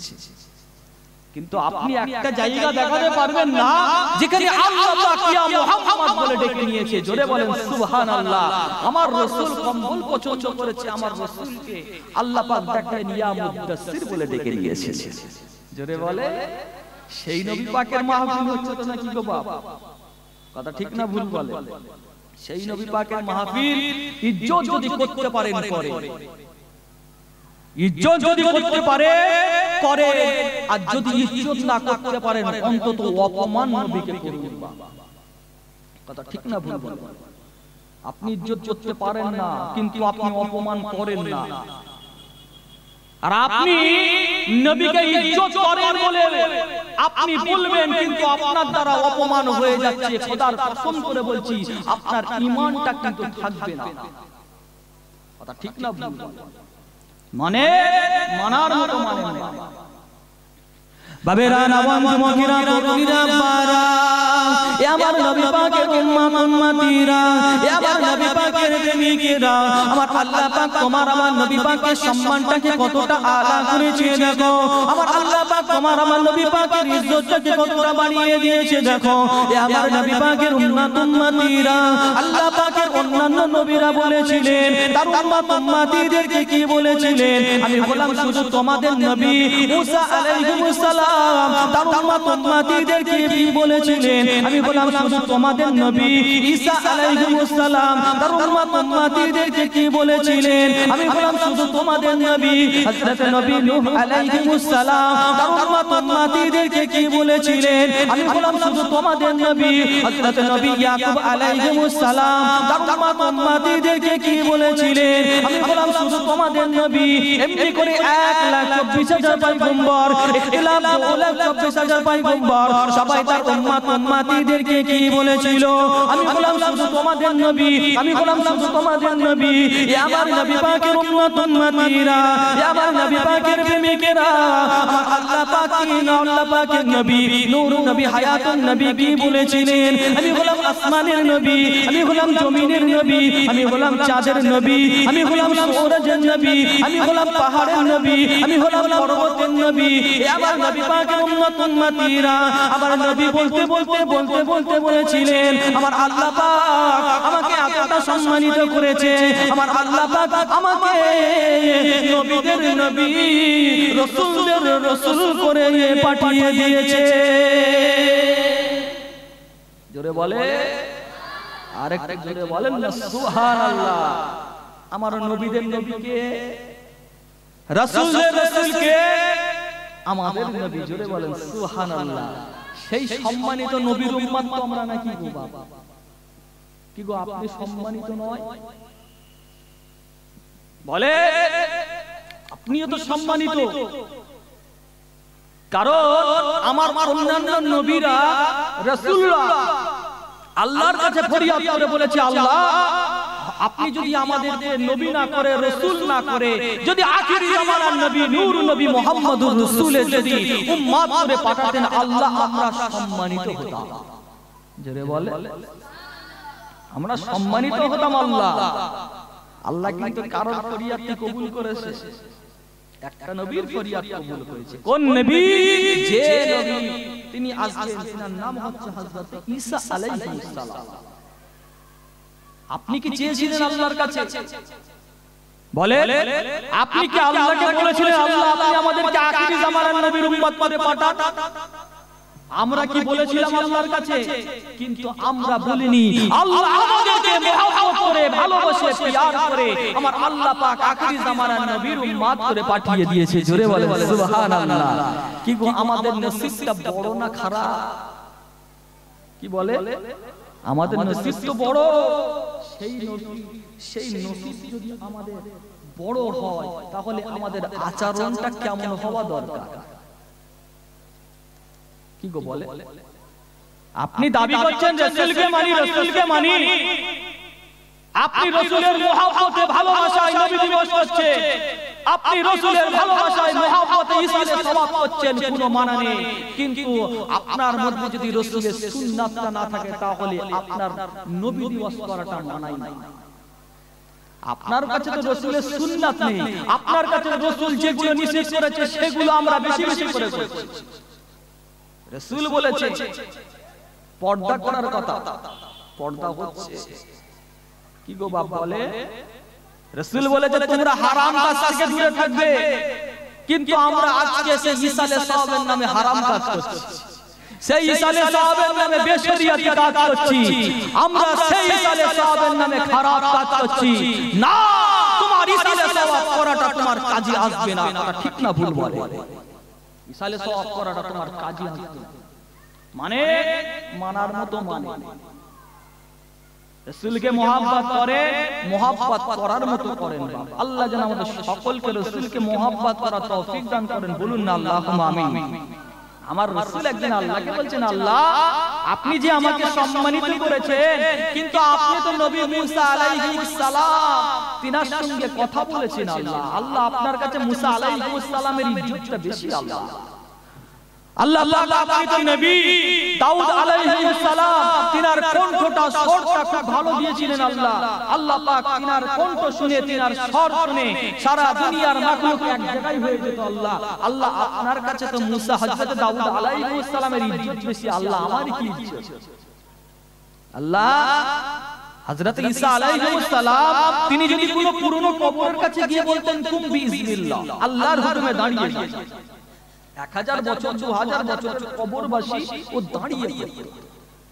কিন্তু আপনি একটা জায়গা দেখাতে পারবেন না যেখানে আল্লাহ পাক ইয়া মুহাম্মদ বলে ডেকে নিয়েছে। জোরে বলেন সুবহানাল্লাহ। আমার রাসূল কম্বল পছন্দ করেছে, আমার রাসূলকে আল্লাহ পাক দেখেন ইয়া মুদাসসির বলে ডেকে নিয়েছে। জোরে বলে সেই নবী পাকের মাহফিল হচ্ছে তো নাকি গো বাপ? কথা ঠিক না ভুল বলে? সেই নবী পাকের মাহফিল ইজ্জত যদি করতে পারেন করে, ইজ্জত যদি করতে পারে করে, আর যদি ইজ্জত না করতে পারেন অন্তত অপমান নবীকে করবেন। কথা ঠিক না ভুল বলে? আপনি ইজ্জত করতে পারেন না কিন্তু আপনি অপমান করেন না, আর আপনি নবীকে ইজ্জত করেন বলে আপনি বলবেন কিন্তু আপনার দ্বারা অপমান হয়ে যাচ্ছে। খোদার কসম করে বলছি আপনার ঈমানটা কিন্তু থাকবে না। কথা ঠিক না ভুল? মানে মানার মতো মানে না। বাবেরা নওয়ান যুবকেরা তরুণীরা বারা, এ আমার নবী পাকের উম্মতীরা, এ আমার নবী পাকের প্রেমিকেরা, আমার আল্লাহ পাক তোমার আমার নবী পাকের সম্মানটাকে কতটা আলা করেছে দেখো। আমার আল্লাহ পাক তোমার আমার নবী পাকের ইজ্জতটাকে কতটা বাড়িয়ে দিয়েছে দেখো। এ আমার নবী পাকের উম্মতীরা, আল্লাহ পাকের অন্যান্য নবীরা বলেছিলেন তার উম্মতীদেরকে কি বলেছিলেন? আমি বললাম শুধু তোমাদের নবী মুসা আলাইহিস সালাম তার উম্মতীদেরকে কি বলেছিলেন? আমি বললাম শুধু তোমাদের নবী ঈসা আলাইহিস সালাম তার উম্মতীদেরকে কি বলেছিলেন? আমি বললাম শুধু তোমাদের নবী হযরত নবী নূহ আলাইহিস সালাম তার উম্মতীদেরকে কি বলেছিলেন? আমি বললাম শুধু তোমাদের নবী হযরত নবী ইয়াকুব আলাইহিস সালাম তার উম্মতীদেরকে কি বলেছিলেন? আমি বললাম শুধু তোমাদের নবী। এমনি করে 1,24,000 পয়গম্বর, ইখতিলাফ 2,24,000 পয়গম্বর, সবাই তার উম্মতীদেরকে কি বলেছিল? আমি বললাম শুধু তোমাদের নবী। আমি বললাম শুধু তোমাদের নবী। এ আমার নবী পাকের উম্মতীরা, এ আমার নবী পাকের প্রেমিকেরা, আমার আল্লাহ পাক কি না আল্লাহ পাকের নবী নূরুন নবী হায়াতুন নবী কি বলেছিলেন? আমি বললাম আসমানের নবী, আমি বললাম জমিনের নবী, আমি বললাম চাঁদের নবী, আমি বললাম সূরজের নবী, আমি বললাম পাহাড়ের নবী, আমি বললাম পর্বতের নবী। এ আমার নবী পাকের উম্মতীরা, আমার নবী বলতে বলতে বলতে বলতে বলেছিলেন আমার আল্লাহ পাক আমাকে এতটা সম্মানিত করেছে, আমার আল্লাহ পাক আমাকে নবীদের নবী রাসূলদের রাসূল করে পাঠিয়ে দিয়েছে। জোরে বলে, আরেকটা জোরে বলেন না সুবহানাল্লাহ। আমার নবীদের নবীকে, রাসূলদের রাসূলকে আমাদের নবী। জোরে বলেন সুবহানাল্লাহ। সেই সম্মানিত নবীর উম্মত তো আমরা নাকি গো বাবা? কি গো আপনি সম্মানিত নয়? বলে আপনিও তো সম্মানিত, কারণ আমার অন্যান্য নবীরা রাসূলরা আল্লাহর কাছে ফরিয়াদ করে বলেছে আল্লাহ আপনি যদি আমাদেরকে নবী না করে রাসূল না করে যদি আখিরি জামানার নবী নূর নবী মুহাম্মদুর রাসূলের যদি উম্মত করে পাঠাতেন আল্লাহ আমরা সম্মানিত হতাম। জোরে বলে আমরা সম্মানিত হতাম। আল্লাহ আল্লাহ কিন্তু কারোর ফরিয়াদকে কবুল করেছে, একটা নবীর ফরিয়াদ কবুল করেছে। কোন নবী? যে নবী তিনি আসবেন তার নাম হচ্ছে হযরত ঈসা আলাইহিস সালাম। আপনি কি চেয়েছিলেন আল্লাহর কাছে? বলে আপনি কি আল্লাহকে বলেছিলেন আল্লাহ আপনি আমাদেরকে আখিরি জামানার নবীর উম্মত করে পাঠান? আমরা কি বলেছিলাম আল্লাহর কাছে? কিন্তু আমরা বলিনি। আল্লাহ আমাদেরকে মহব্বত করে ভালোবাসে প্যার করে আমার আল্লাহ পাক আখিরি জামানার নবীর উম্মত করে পাঠিয়ে দিয়েছে। জোরে বলে সুবহানাল্লাহ। কি গো আমাদের নসিবটা বড় না খারাপ? কি বলে আমাদের নসিব তো বড়। সেই নসিব যদি আমাদের বড় হয় তাহলে আমাদের আচরণটা কেমন হওয়া দরকার? কি গো বলে আপনি দাবি করছেন রাসূলকে মানি, রাসূলকে মানি, আপনি রাসূলের মহব্বতে ভালোবাসায় নবী দিবস করছে, আপনি রাসূলের ভালোবাসায় মহব্বতে ইসালে সওয়াব করছেন, কোনো মানা নেই। কিন্তু আপনার মধ্যে যদি রাসূলের সুন্নাতটা না থাকে তাহলে আপনার নবী দিবস করাটা মানাই না। আপনার কাছে তো রাসূলের সুন্নাত নেই, আপনার কাছে রাসূল যেগুলো নিষেধ করেছে সেগুলো আমরা বেশি বেশি করে করছি। রাসূল বলেছে পর্দা করার কথা, পর্দা হচ্ছে কি গো বাপ বলে? রাসূল বলেছে তোমরা হারাম কাজ থেকে দূরে থাকবে, কিন্তু আমরা আজকে সেই ইসালে সওয়াবের নামে হারাম কাজ করছি, সেই ইসালে সওয়াবের নামে বেশরিয়াতি কাজ করছি, আমরা সেই ইসালে সওয়াবের নামে খারাপ কাজ করছি। না, তোমার ইসালে সওয়াব করাটা তোমার কাজে আসবে না, এটা ঠিক না ভুল বলে? ইসালে সওয়াব করাটা তোমার কাজে আসবে না মানে মানার মতো মানে রাসূলকে মহব্বত করে, মহব্বত করার মতো করেন। আল্লাহ যেন আমাদের সকলকে রাসূলকে মহব্বত করার তৌফিক দান করেন, বলুন না আল্লাহুম্মা আমিন। আমার রাসূল একদিন আল্লাহকে বলছেন, আল্লাহ আপনি যে আমাকে সম্মানিত করেছেন, কিন্তু আপনি তো নবী মুসা আলাইহিস সালাম তিনার সঙ্গে কথা বলেছেন। আল্লাহ আল্লাহ আপনার কাছে মুসা আলাইহিস সালামের ইজ্জতটা বেশি। আল্লাহ আল্লাহ পাক আপনি তো নবী দাউদ আলাইহিস সালাম তিনার কণ্ঠটা স্বরটা খুব ভালো দিয়েছিলেন। আল্লাহ আল্লাহ পাক তিনার কণ্ঠ শুনে, তিনার স্বর শুনে সারা দুনিয়ার মাখলুক এক জায়গায় হয়ে যেত। আল্লাহ আল্লাহ আপনার কাছে তো মুসা হযরত দাউদ আলাইহিস সালামের ইজ্জত বেশি, আল্লাহ আমার কি ইজ্জত? আল্লাহ হযরত ঈসা আলাইহিস সালাম তিনি যদি কোনো পুরনো কবরের কাছে গিয়ে বলতেন কুম বিইজনিল্লাহ, আল্লাহর হুকুমে দাঁড়িয়ে যেতেন। 1000 বছর 2000 বছর কবরবাসী ও দাঁড়িয়ে পড়ত,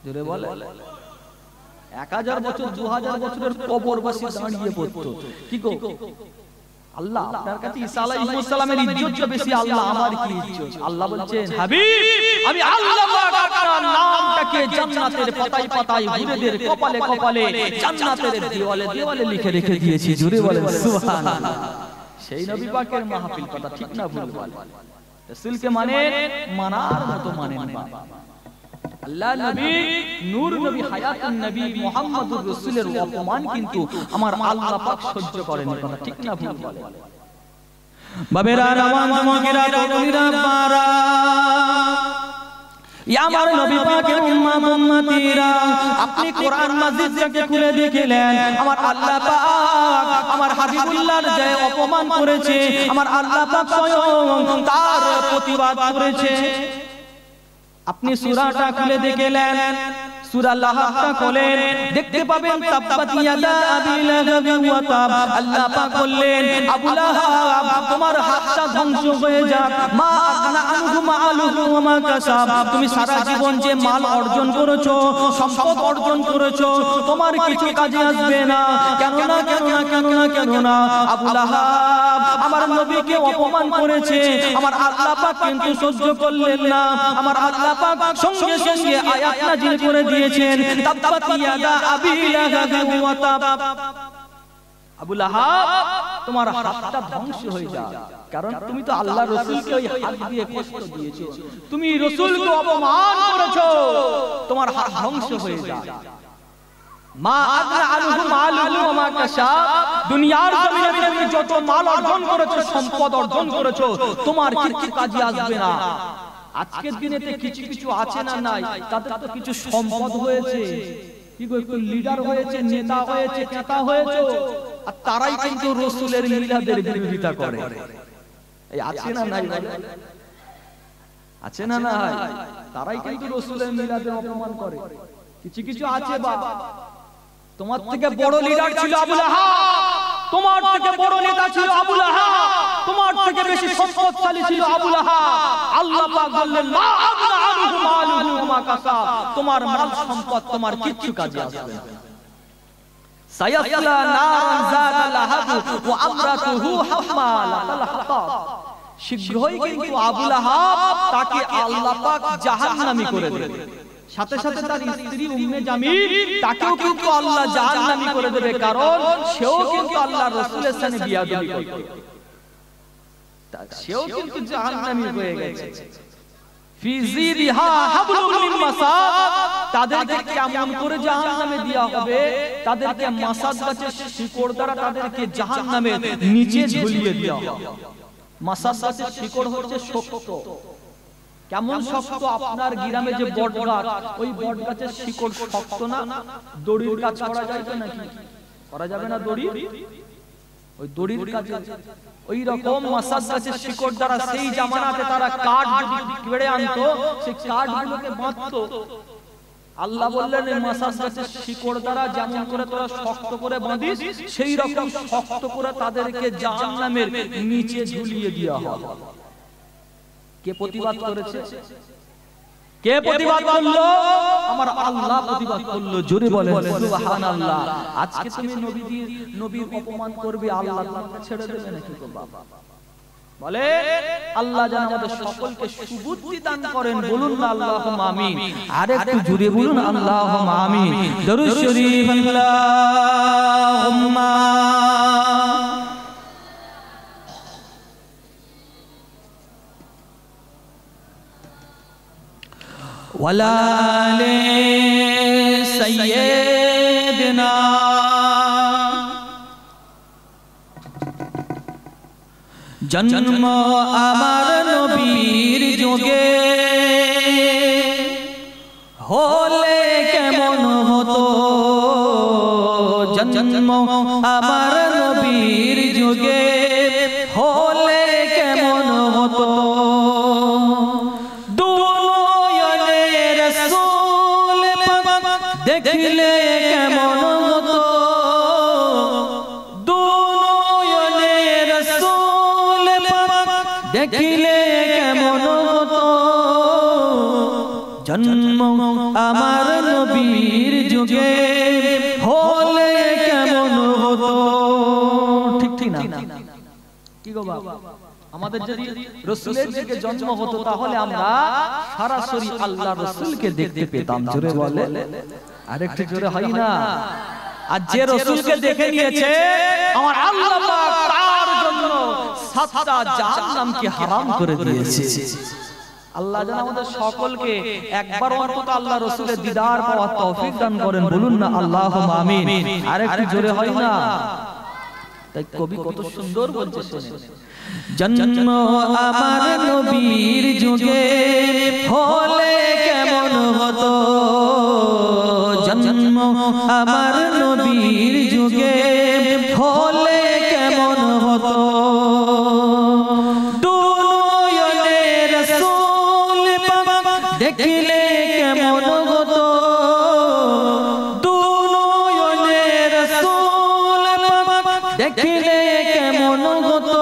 জোরে বলে 1000 বছর 2000 বছরের কবরবাসী দাঁড়িয়ে পড়ত। কি গো আল্লাহ আপনার কাছে ঈসা আলাইহিস সালামের ইজ্জত বেশি, আল্লাহ আমার কি ইজ্জত? আল্লাহ বলছেন হাবিব আমি আল্লাহ পাক আপনার নামটাকে জান্নাতের পাতায় পাতায় হুরেদের কপালে কপালে জান্নাতের দেওয়ালে দেওয়ালে লিখে রেখে দিয়েছি, জোরে বলেন সুবহানাল্লাহ। সেই নবী পাকের মাহফিল কথা ঠিক না ভুল বলে? রাসূলকে মানে মানার মতো মানেন না। আল্লাহ নবী নূর নবী হায়াতুন নবী মুহাম্মদুর রাসূলের অপমান কিন্তু আমার আল্লাহ পাক সহ্য করেন কথা ঠিক না ভুল বলে? বাবেরা রামান জমকিরা তরুণীরা পারা আমার নবী পাকের উম্মত উম্মতিরা, আপনি কোরআন মাজিদটাকে খুলে দেখলেন, আমার আল্লাহ পাক আমার হাবিবুল্লাহর যে অপমান করেছে, আমার আল্লাহ পাক স্বয়ং তার প্রতিবাদ করেছে। আপনি সূরাটা খুলে দেখলেন, সূরা লাহাবটা খোলেন, দেখতে পাবেন তাব্বাত ইয়াদা আবি লাহাব ওয়া তাব। আল্লাহ পাক বললেন আবু লাহাব তোমার হাতটা ধ্বংস হয়ে যাক, মা আগনা আনহু মালুহু ওয়া মা কাসাব। তুমি সারা জীবন যে মাল অর্জন করেছো, সম্পদ অর্জন করেছো, তোমার কিছু কাজে আসবে না। কেন না কেন না কেন না কেন না আবু লাহাব আমার নবীকে অপমান করেছে, আমার আল্লাহ পাক কিন্তু সহ্য করলেন না। আমার আল্লাহ পাক সঙ্গে সঙ্গে আয়াত নাযিল করে দিয়েছেন তাব্বাত ইয়াদা আবি লাহাব ওয়া তাব। আবু লাহাব তোমার হাতটা ধ্বংস হয়ে যাক, কারণ তুমি তো আল্লাহর রাসূলকে ওই হাত দিয়ে কষ্ট দিয়েছো, তুমি রাসূলকে অপমান করেছো, তোমার হাত ধ্বংস হয়ে যাক। মা আগনা আনহু মালুহু ওয়া মা কাসাব। দুনিয়ার জমিনে তুমি যত মাল অর্জন করেছো, সম্পদ অর্জন করেছো, তোমার কিছু কাজে আসবে না। আজকের দিনেতে কিছু কিছু আছে না নাই, তাদের তো কিছু সম্পদ হয়েছে, কি গো একটু লিডার হয়েছে, নেতা হয়েছে, নেতা হয়েছে, আর তারাই কিন্তু রাসূলের মিলাদের বিরোধিতা করে। এই আছে না নাই? আছে না নাই? তারাই কিন্তু রাসূলের মিলাদের অপমান করে। কিছু কিছু আছে বাবা, তোমার থেকে বড় লিডার ছিল আবু লাহাব, তোমার থেকে বড় নেতা ছিল আবু লাহাব, তোমার থেকে বেশি সম্পদশালী ছিল আবু লাহাব। আল্লাহ পাক বললেন মা আগনা আনহু মালুহু ওয়া মা কাসাব, তোমার মাল সম্পদ তোমার কিচ্ছু কাজে আসবে না। সায়াসলা নারান যাতা লাহাব ওয়া আমরাতুহু হাম্মালাতাল হাতাব। শীঘ্রই কিন্তু আবু লাহাব তাকে আল্লাহ পাক জাহান্নামী করে দেবে, সাথে সাথে তার স্ত্রী উম্মে জামিল তাকেও কিন্তু আল্লাহ জাহান্নামী করে দেবে, কারণ সেও কিন্তু আল্লাহর রাসূলের সাথে বিয়াদবি করত, সেও কিন্তু জাহান্নামী হয়ে গেছে। ফি জিদিহা হাবলুম মিন মাসাদ, তাদেরকে কেমন করে জাহান্নামে দেয়া হবে, তাদেরকে মাসাদ গাছের শিকড় দ্বারা তাদেরকে জাহান্নামের নিচে ঝুলিয়ে দেয়া হবে। মাসাদ গাছের শিকড় হচ্ছে শক্ত, কেমন শক্ত, আপনার গ্রামে যে বট গাছ, ওই বট গাছের শিকড় শক্ত না? দড়ির কাজ করা যায় তো নাকি? করা যাবে না দড়ি? ওই দড়ির কাজ ওই রকম মাসাদ গাছের শিকড় দ্বারা সেই জামানাতে তারা কাঠ যদি কেড়ে আনতো, সেই কাঠগুলোকে বাঁধতো। আল্লাহ বললেন এই মাসাদ গাছের শিকড় দ্বারা যেমন করে তোরা শক্ত করে বাঁধিস, সেই রকম শক্ত করে তাদেরকে জাহান্নামের নিচে ঝুলিয়ে দেওয়া হবে। কে প্রতিবাদ করেছে? কে প্রতিবাদ করলো? আমার আল্লাহ প্রতিবাদ করলো। জোরে বলেন সুবহানাল্লাহ। আজকে তুমি নবীর অপমান করবে, আল্লাহ তোমাকে ছেড়ে দেবে নাকি গো বাবা? বলে আল্লাহ যেন আমাদের সকলকে সুবুদ্ধি দান করেন। বলুন না আল্লাহুম্মা আমিন। আর একটু জোরে বলুন আল্লাহুম্মা আমিন। দরুদ শরীফ আল্লাহুম্মা ওয়ালা আলি সাইয়্যিদিনা। জন্ম আমার নবীর যুগে হলে কেমন হতো, জন্ম আমার নবীর যুগে হলে কেমন হতো, দেখলে কেমন হতো, দুনয়নে রাসূল পাক দেখলে কেমন হতো, জন্ম আমার নবীর যুগে হলে কেমন হতো। ঠিক না? কি গো বাবা, আমাদের যদি রাসূলের যুগে জন্ম হতো তাহলে আমরা সরাসরি আল্লাহর রাসূলকে দেখতে পেতাম। জোরে বলে, আরেকটু জোরে হয় না? আর যে রাসূলকে দেখে নিয়েছে আমার আল্লাহ পাক তার জন্য 7টা জাহান্নামকে হারাম করে দিয়েছে। আল্লাহ যেন আমাদের সকলকে একবার অন্তত আল্লাহ রাসূলের দিদার পাওয়ার তৌফিক দান করেন। বলুন না আল্লাহুম্মা আমিন। আরেকটু জোরে হয় না? তাই কবি কত সুন্দর বলছে, শুনুন। জন্ম আমার নবীর যুগে হলে কেমন হতো, জন্ম আমার নবীর যুগে হলে কেমন হতো, দুনয়নে রাসূল পাক দেখলে কেমন হতো, দুনয়নে রাসূল পাক দেখলে কেমন হতো,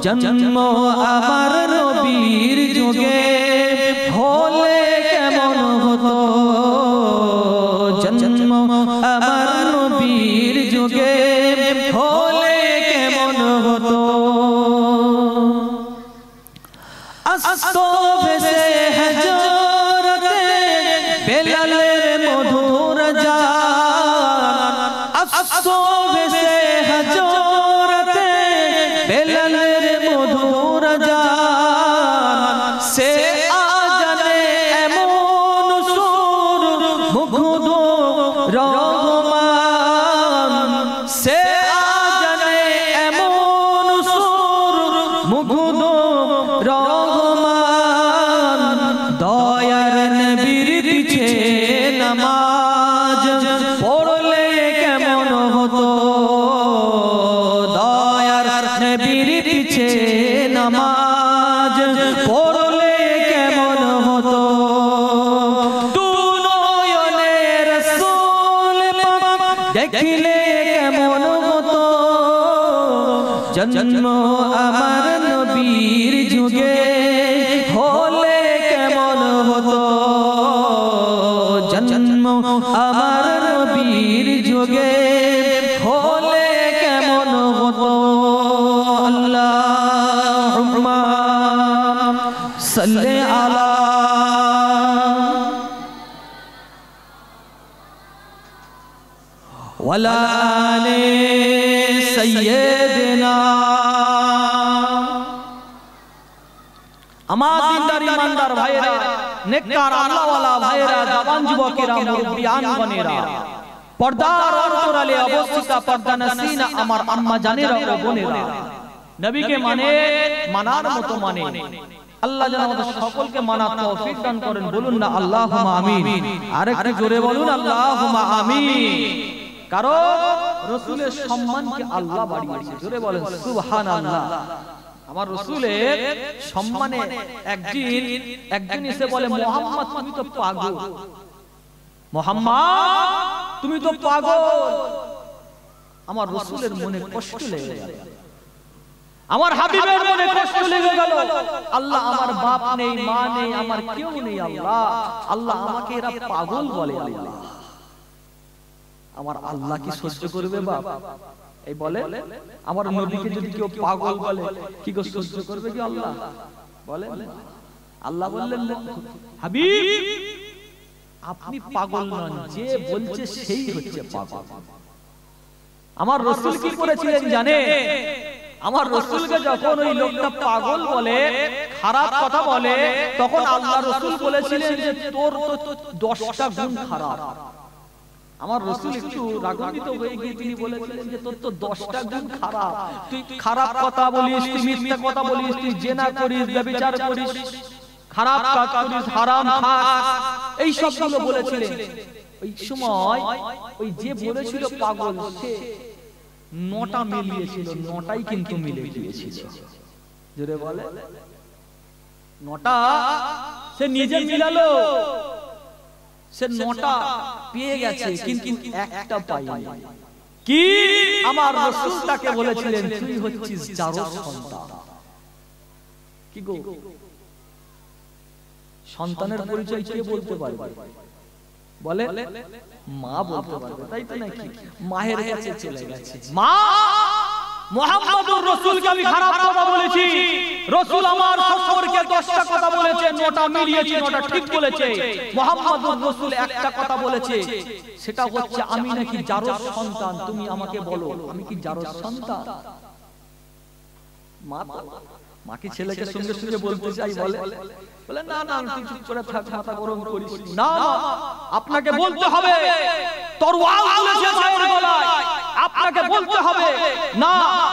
জন্ম আমার নবীর যুগে হলে কেমন হতো, জন্ম আমার নবীর যুগে হলে কেমন হতো। আস্তো ভেসে হযরতে বেলালের মধুর জান, আস্তো ভেসে হযরতে বেলালের মধুর জান, সে আজানে এমন সুর মুগ্ধ রহমান, সে আজানে এমন সুর মুগ্ধ রহমান, দয়ার নবীর পিছে নামাজ পড়লে কেমন হতো, দয়ার নবীর পিছে নামাজ পড়লে কেমন হতো, দুনয়নে রাসূল পাক দেখলে কেমন হতো, জন্ম আমার নবীর যুগে হলে কেমন হতো, জন্ম আমার নবীর যুগে হলে কেমন হতো। আল্লাহুম্মা সাল্লি আলা ওয়ালা আলি সাইয়্যিদিনা। আমার দিনদার ইমানদার ভাইয়েরা, নেককার আল্লাহওয়ালা ভাইয়েরা, জওয়ান যুবকেরা, মুরব্বিয়ানগণেরা, পর্দার অন্তরালে অবস্থিতা পর্দানসিনা আমার আম্মা জানেরা ও বোনেরা, নবীকে মানে, মানার মতো মানে। আল্লাহ যেন আমাদের সকলকে মানার তৌফিক দান করেন। বলুন না আল্লাহুম্মা আমিন। আরেকটু জোরে বলুন আল্লাহুম্মা আমিন। কারণ রাসূলের সম্মানকে আল্লাহ বাড়িয়েছে। জোরে বলেন সুবহানাল্লাহ। আমার রাসূলের সম্মানে একদিন এসে বলে, মুহাম্মদ তুমি তো পাগল, মুহাম্মদ তুমি তো পাগল। আমার রাসূলের মনে কষ্ট লেগে গেল, আমার হাবিবের মনে কষ্ট লেগে গেল। আল্লাহ আমার বাপ নেই, মা নেই, আমার কেউ নেই, আল্লাহ আমাকে এরা পাগল বলে। আল্লাহ আমার আল্লাহ কি সহ্য করবে বাপ? এই বলে আমার নবীকে যদি কেউ পাগল বলে কি গো সহ্য করবে কি আল্লাহ? বলে আল্লাহ বললেন, হাবিব আপনি পাগল নন, যে বলছে সেই হচ্ছে পাগল। আমার রাসূল কি করেছিলেন জানে? আমার রাসূলকে যখন ওই লোকটা পাগল বলে, খারাপ কথা বলে, তখন আল্লাহ রাসূল বলেছিলেন যে তোর তো 10টা গুণ খারাপ। আমার রাসূল একটু রাগান্বিত হয়ে গিয়ে তিনি বলেছিলেন যে তোর তো 10টা গুণ খারাপ, তুই খারাপ কথা বলিস, তুই মিথ্যা কথা বলিস, তুই জিনা করিস, ব্যভিচার করিস, খারাপ কাজ করিস, হারাম খাস, এই সবগুলো বলেছিলেন। ওই সময় ওই যে বলেছিল পাগল, সে 9টা মিলিয়েছিল, 9টাই কিন্তু মিলে গিয়েছিল। জোরে বলে 9টা সে নিজে মিলালো, সে 9টা পেয়ে গেছে, কিন্তু একটা পায়নি। কি? আমার রাসূল তাকে বলেছিলেন তুই হচ্ছিস জারজ সন্তান। কি গো, সন্তানের পরিচয় কে বলতে পারবে? বলে মা বলতে পারবে, তাই তো নাকি? মায়ের কাছে চলে গেছে, মা মুহাম্মদুর রাসূলকে আমি খারাপ কথা বলেছি, রাসূল আমার সম্পর্কে 10টা কথা বলেছে, 9টা মিলিয়েছে, 9টা ঠিক বলেছে। মুহাম্মদুর রাসূল একটা কথা বলেছে, সেটা হচ্ছে আমি নাকি জারজ সন্তান। তুমি আমাকে বলো আমি কি জারজ সন্তান? মা মাকে ছেলেকে সঙ্গে সঙ্গে বলতে চাই, বলে না না তুই চুপ করে থাক, মাথা গরম করিস না, আপনাকে বলতে হবে। তরোয়াল তুলেছে মায়ের গলায়, আপনাকে বলতে হবে না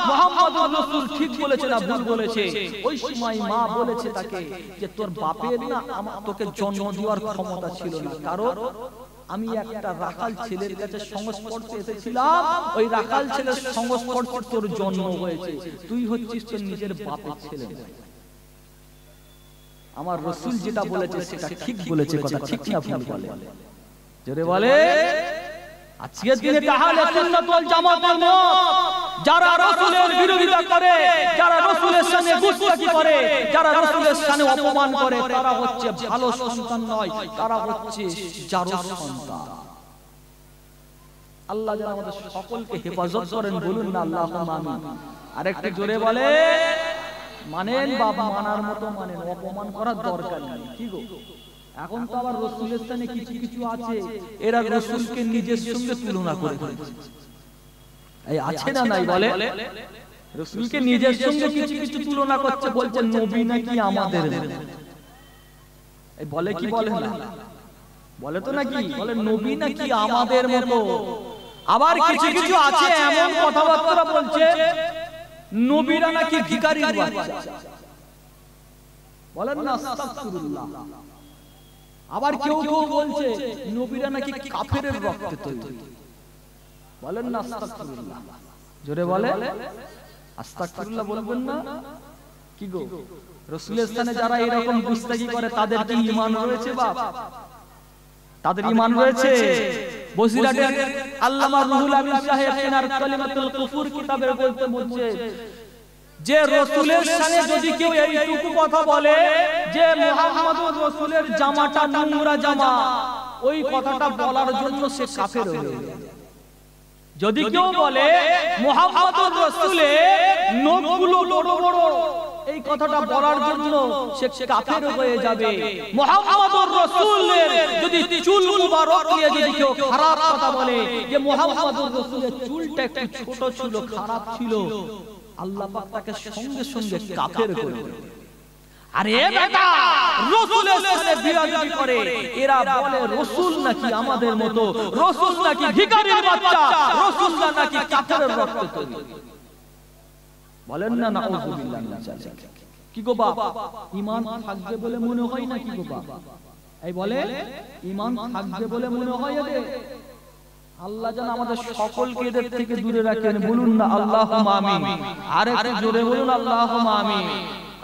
মুহাম্মদুর রাসূল ঠিক বলেছে না ভুল বলেছে। ওই সময় মা বলেছে তাকে যে তোর বাপের না তোকে জন্ম দেওয়ার ক্ষমতা ছিল না, কারণ আমি একটা রাখাল ছেলের কাছে সংস্পর্শে এসেছিলাম, ওই রাখাল ছেলের সংস্পর্শে তোর জন্ম হয়েছে, তুই হচ্ছিস তোর নিজের বাপের ছেলে। আমার রাসূল যেটা বলেছে সেটা ঠিক বলেছে, কথা ঠিক না ভুল বলে? জোরে বলে। আজকের দিনে তাহলে সুন্নাত ওয়াল জামাতের মত যারা রাসূলের বিরোধিতা করে, যারা রাসূলের শানে গুস্তাখি করে, যারা রাসূলের শানে অপমান করে, তারা হচ্ছে ভালো সন্তান নয়, তারা হচ্ছে জারজ সন্তান। আল্লাহ যেন আমাদের সকলকে হেফাজত করেন। বলুন না আল্লাহুম্মা আমিন। আরেকটু জোরে বলে মানেন বাবা, মানার মতো মানেন, অপমান করার দরকার নেই। কি গো, এখন তো আবার রাসূলের স্থানে কিছু কিছু আছে, এরা রাসূলকে নিজের সঙ্গে তুলনা করে এই আছে না নাই? বলে রাসূলকে নিজের সঙ্গে কিছু কিছু তুলনা করছে, বলছে নবী নাকি আমাদের। এই বলে কি বলে না? বলে তো নাকি, বলে নবী নাকি আমাদের মতো। আবার কিছু কিছু আছে এমন কথাবার্তা বলছে নবীরা নাকি ভিখারির বাচ্চা। বলেন না আস্তাগফিরুল্লাহ। আবার কেউ কেউ বলছে নবীরা নাকি কাফেরের রক্তে তৈরি। বলেন না আস্তাগফিরুল্লাহ। জোরে বলে আস্তাগফিরুল্লাহ বলবেন না? কি গো, রাসূলের স্থানে যারা এরকম গুস্তাখি করে তাদের কি ঈমান রয়েছে বাপ? তাদের ঈমান রয়েছে? বসিরহাটের আল্লামা রুহুল আমিন সাহেব এনার কালিমাতুল কুফর কিতাবের বলছে যে রাসূলের শানে যদি কেউ এইটুকু কথা বলে যে মুহাম্মদুর রাসূলের জামাটা নোংরা জামা, ওই কথাটা বলার জন্য সে কাফের হয়ে যায়। যদি কেউ বলে মুহাম্মদুর রাসূলের নখগুলো বড় বড়, এই কথাটা বলার জন্য সে কাফের হয়ে যাবে। মুহাম্মদুর রাসূলের যদি চুল মুবারক নিয়ে যদি কেউ খারাপ কথা বলে যে মুহাম্মদুর রাসূলের চুলটা একটু ছোট ছিল, খারাপ ছিল, আল্লাহ পাক তাকে সঙ্গে সঙ্গে কাফের করে দেবে। আরে বেটা রাসূলের সাথে বিরোধী করে, এরা বলে রাসূল নাকি আমাদের মতো, রাসূল নাকি ভিখারির বাচ্চা, রাসূল নাকি কাফেরের রক্ত তৈরি। বলেন না নাউযুবিল্লাহ মিন যালিক। কি গো বাবা, ঈমান থাকবে বলে মনে হয় না? কি গো বাবা, এই বলে ঈমান থাকবে বলে মনে হয় এদের? আল্লাহ যেন আমাদের সকলকে এদের থেকে দূরে রাখেন, বলুন না আল্লাহুম্মা আমিন। আর একটু জোরে বলুন আল্লাহুম্মা আমিন।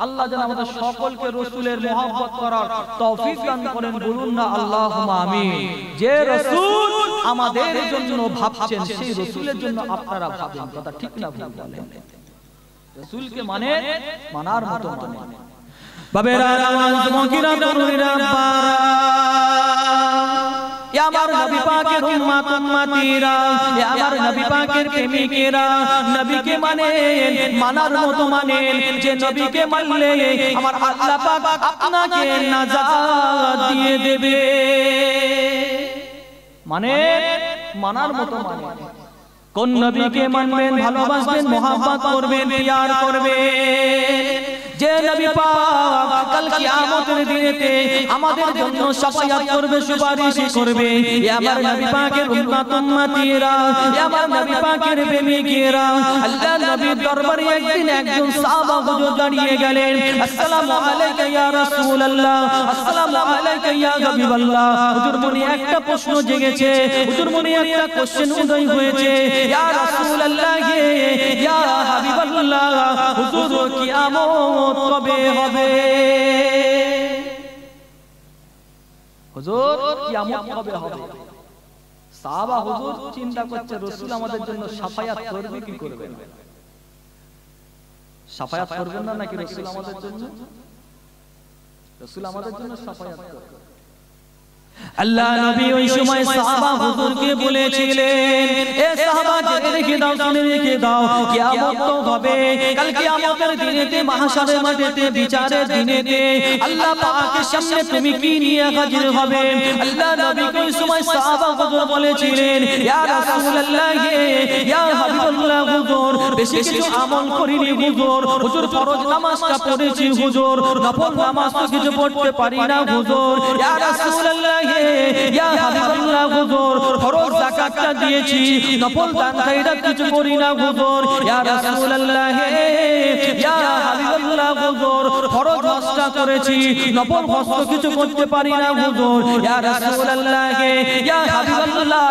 আল্লাহ যেন আমাদের সকলকে রাসূলের মহব্বত করার তৌফিক দান করেন, বলুন না আল্লাহুম্মা আমিন। যে রাসূল আমাদের জন্য ভাবছেন, সেই রাসূলের জন্য আপনারা ভাবেন। কথা ঠিক না ভুল বলেন? রাসূলকে মানে মানার মতো মানে। বাবেরা রাওয়ান যুবকেরা তরুণীরা বারা, এ আমার নবী পাকের উম্মত উম্মতিরা, এ আমার নবী পাকের প্রেমিকেরা, নবীকে মানেন, মানার মতো মানেন। যে নবীকে মানলে আমার আল্লাহ পাক আপনাকে নাজাত দিয়ে দেবে। মানে মানার মতো মানেন। কোন নবীকে মানবেন, ভালোবাসবেন, মহব্বত করবেন, প্যার করবেন? যে নবী পাক কাল কিয়ামতের দিনেতে আমাদের জন্য শাফায়াত করবে, সুপারিশ করবে। এ আমার নবী পাকের উম্মত উম্মতিরা, এ আমার নবী পাকের প্রেমিকেরা, আল্লাহ নবীর দরবারে একদিন একজন সাহাবা হুজুর দাঁড়িয়ে গেলেন। আসসালামু আলাইকা ইয়া রাসূলুল্লাহ, আসসালামু আলাইকা ইয়া হাবিবাল্লাহ। হুজুর মনে একটা প্রশ্ন জেগেছে, হুজুর মনে একটা কোশ্চেন উদয় হয়েছে। ইয়া রাসূলুল্লাহ, ইয়া হাবিবাল্লাহ, হুজুর কিয়ামত কবে হবে? হুজুর কিয়ামত কবে হবে? সাহাবা হুজুর চিন্তা করছে, রাসূল আমাদের জন্য শাফায়াত করবে কি করবে না? শাফায়াত করবেন না নাকি রাসূল আমাদের জন্য? রাসূল আমাদের জন্য শাফায়াত করবে। আল্লাহ নবী ওই সময় সাহাবা হুজুরকে বলেছিলেন, এ সাহাবা জেনে রেখে দাও, শুনে রেখে দাও, কিয়ামত তো হবে। কাল কিয়ামতের দিনেতে, মাহশারের মাঠেতে, বিচারের দিনেতে আল্লাহ পাকের সামনে তুমি কি নিয়ে হাজির হবে? আল্লাহ নবী ওই সময় সাহাবা হুজুর বলেছিলেন, ইয়া রাসূলুল্লাহ, ইয়া হাবিবাল্লাহ, হুজুর বেশি কিছু আমল করিনি হুজুর, হুজুর ফরজ নামাজটা পড়েছি হুজুর, নফল নামাজ তো কিছু পড়তে পারি না হুজুর। ইয়া রাসূলুল্লাহ, ইয়া হাবিবাল্লাহ, হুজুর ফরজ যাকাতটা দিয়েছি, নফল দান খায়রাত কিছু করি না হুজুর। ইয়া রাসূলুল্লাহ, ইয়া হাবিবাল্লাহ, হুজুর ফরজ হজটা করেছি, নফল হজ কিছু করতে পারি না হুজুর। ইয়া রাসূলুল্লাহ, ইয়া হাবিবাল্লাহ,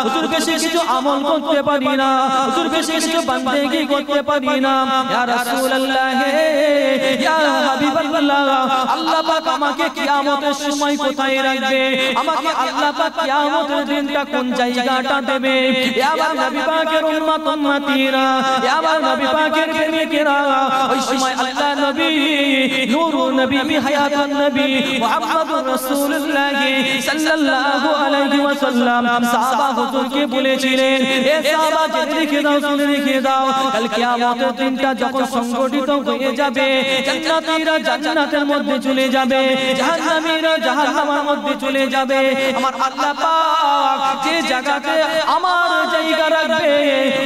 হুজুর বেশি কিছু আমল করতে পারি না, হুজুর বেশি কিছু বান্দেগি করতে পারি না। ইয়া রাসূলুল্লাহ, ইয়া হাবিবাল্লাহ, আল্লাহ পাক আমাকে কিয়ামতের সময় কোথায় রাখবে? আমাকে আল্লাহ পাক কিয়ামতের দিনটা কোন জায়গাটা দেবে? এ আমার নবী পাকের উম্মত উম্মতিরা, এ আমার নবী পাকের প্রেমিকেরা, ওই সময় আল্লাহ নবী নূরুন নবী হায়াতুন নবী মুহাম্মদুর রাসূলুল্লাহ সাল্লাল্লাহু আলাইহি ওয়াসাল্লাম সাহাবা হুজুরকে বলেছিলেন, এ সাহাবা জেনে রেখে দাও, শুনে রেখে দাও, কাল কিয়ামতের দিনটা যখন সংগঠিত হয়ে যাবে, জান্নাতীরা জান্নাতের মধ্যে চলে যাবে, জাহান্নামীরা জাহান্নামের মধ্যে চলে যাবে। আমার আল্লাহ পাক যে জায়গাতে আমার জায়গা রাখবে,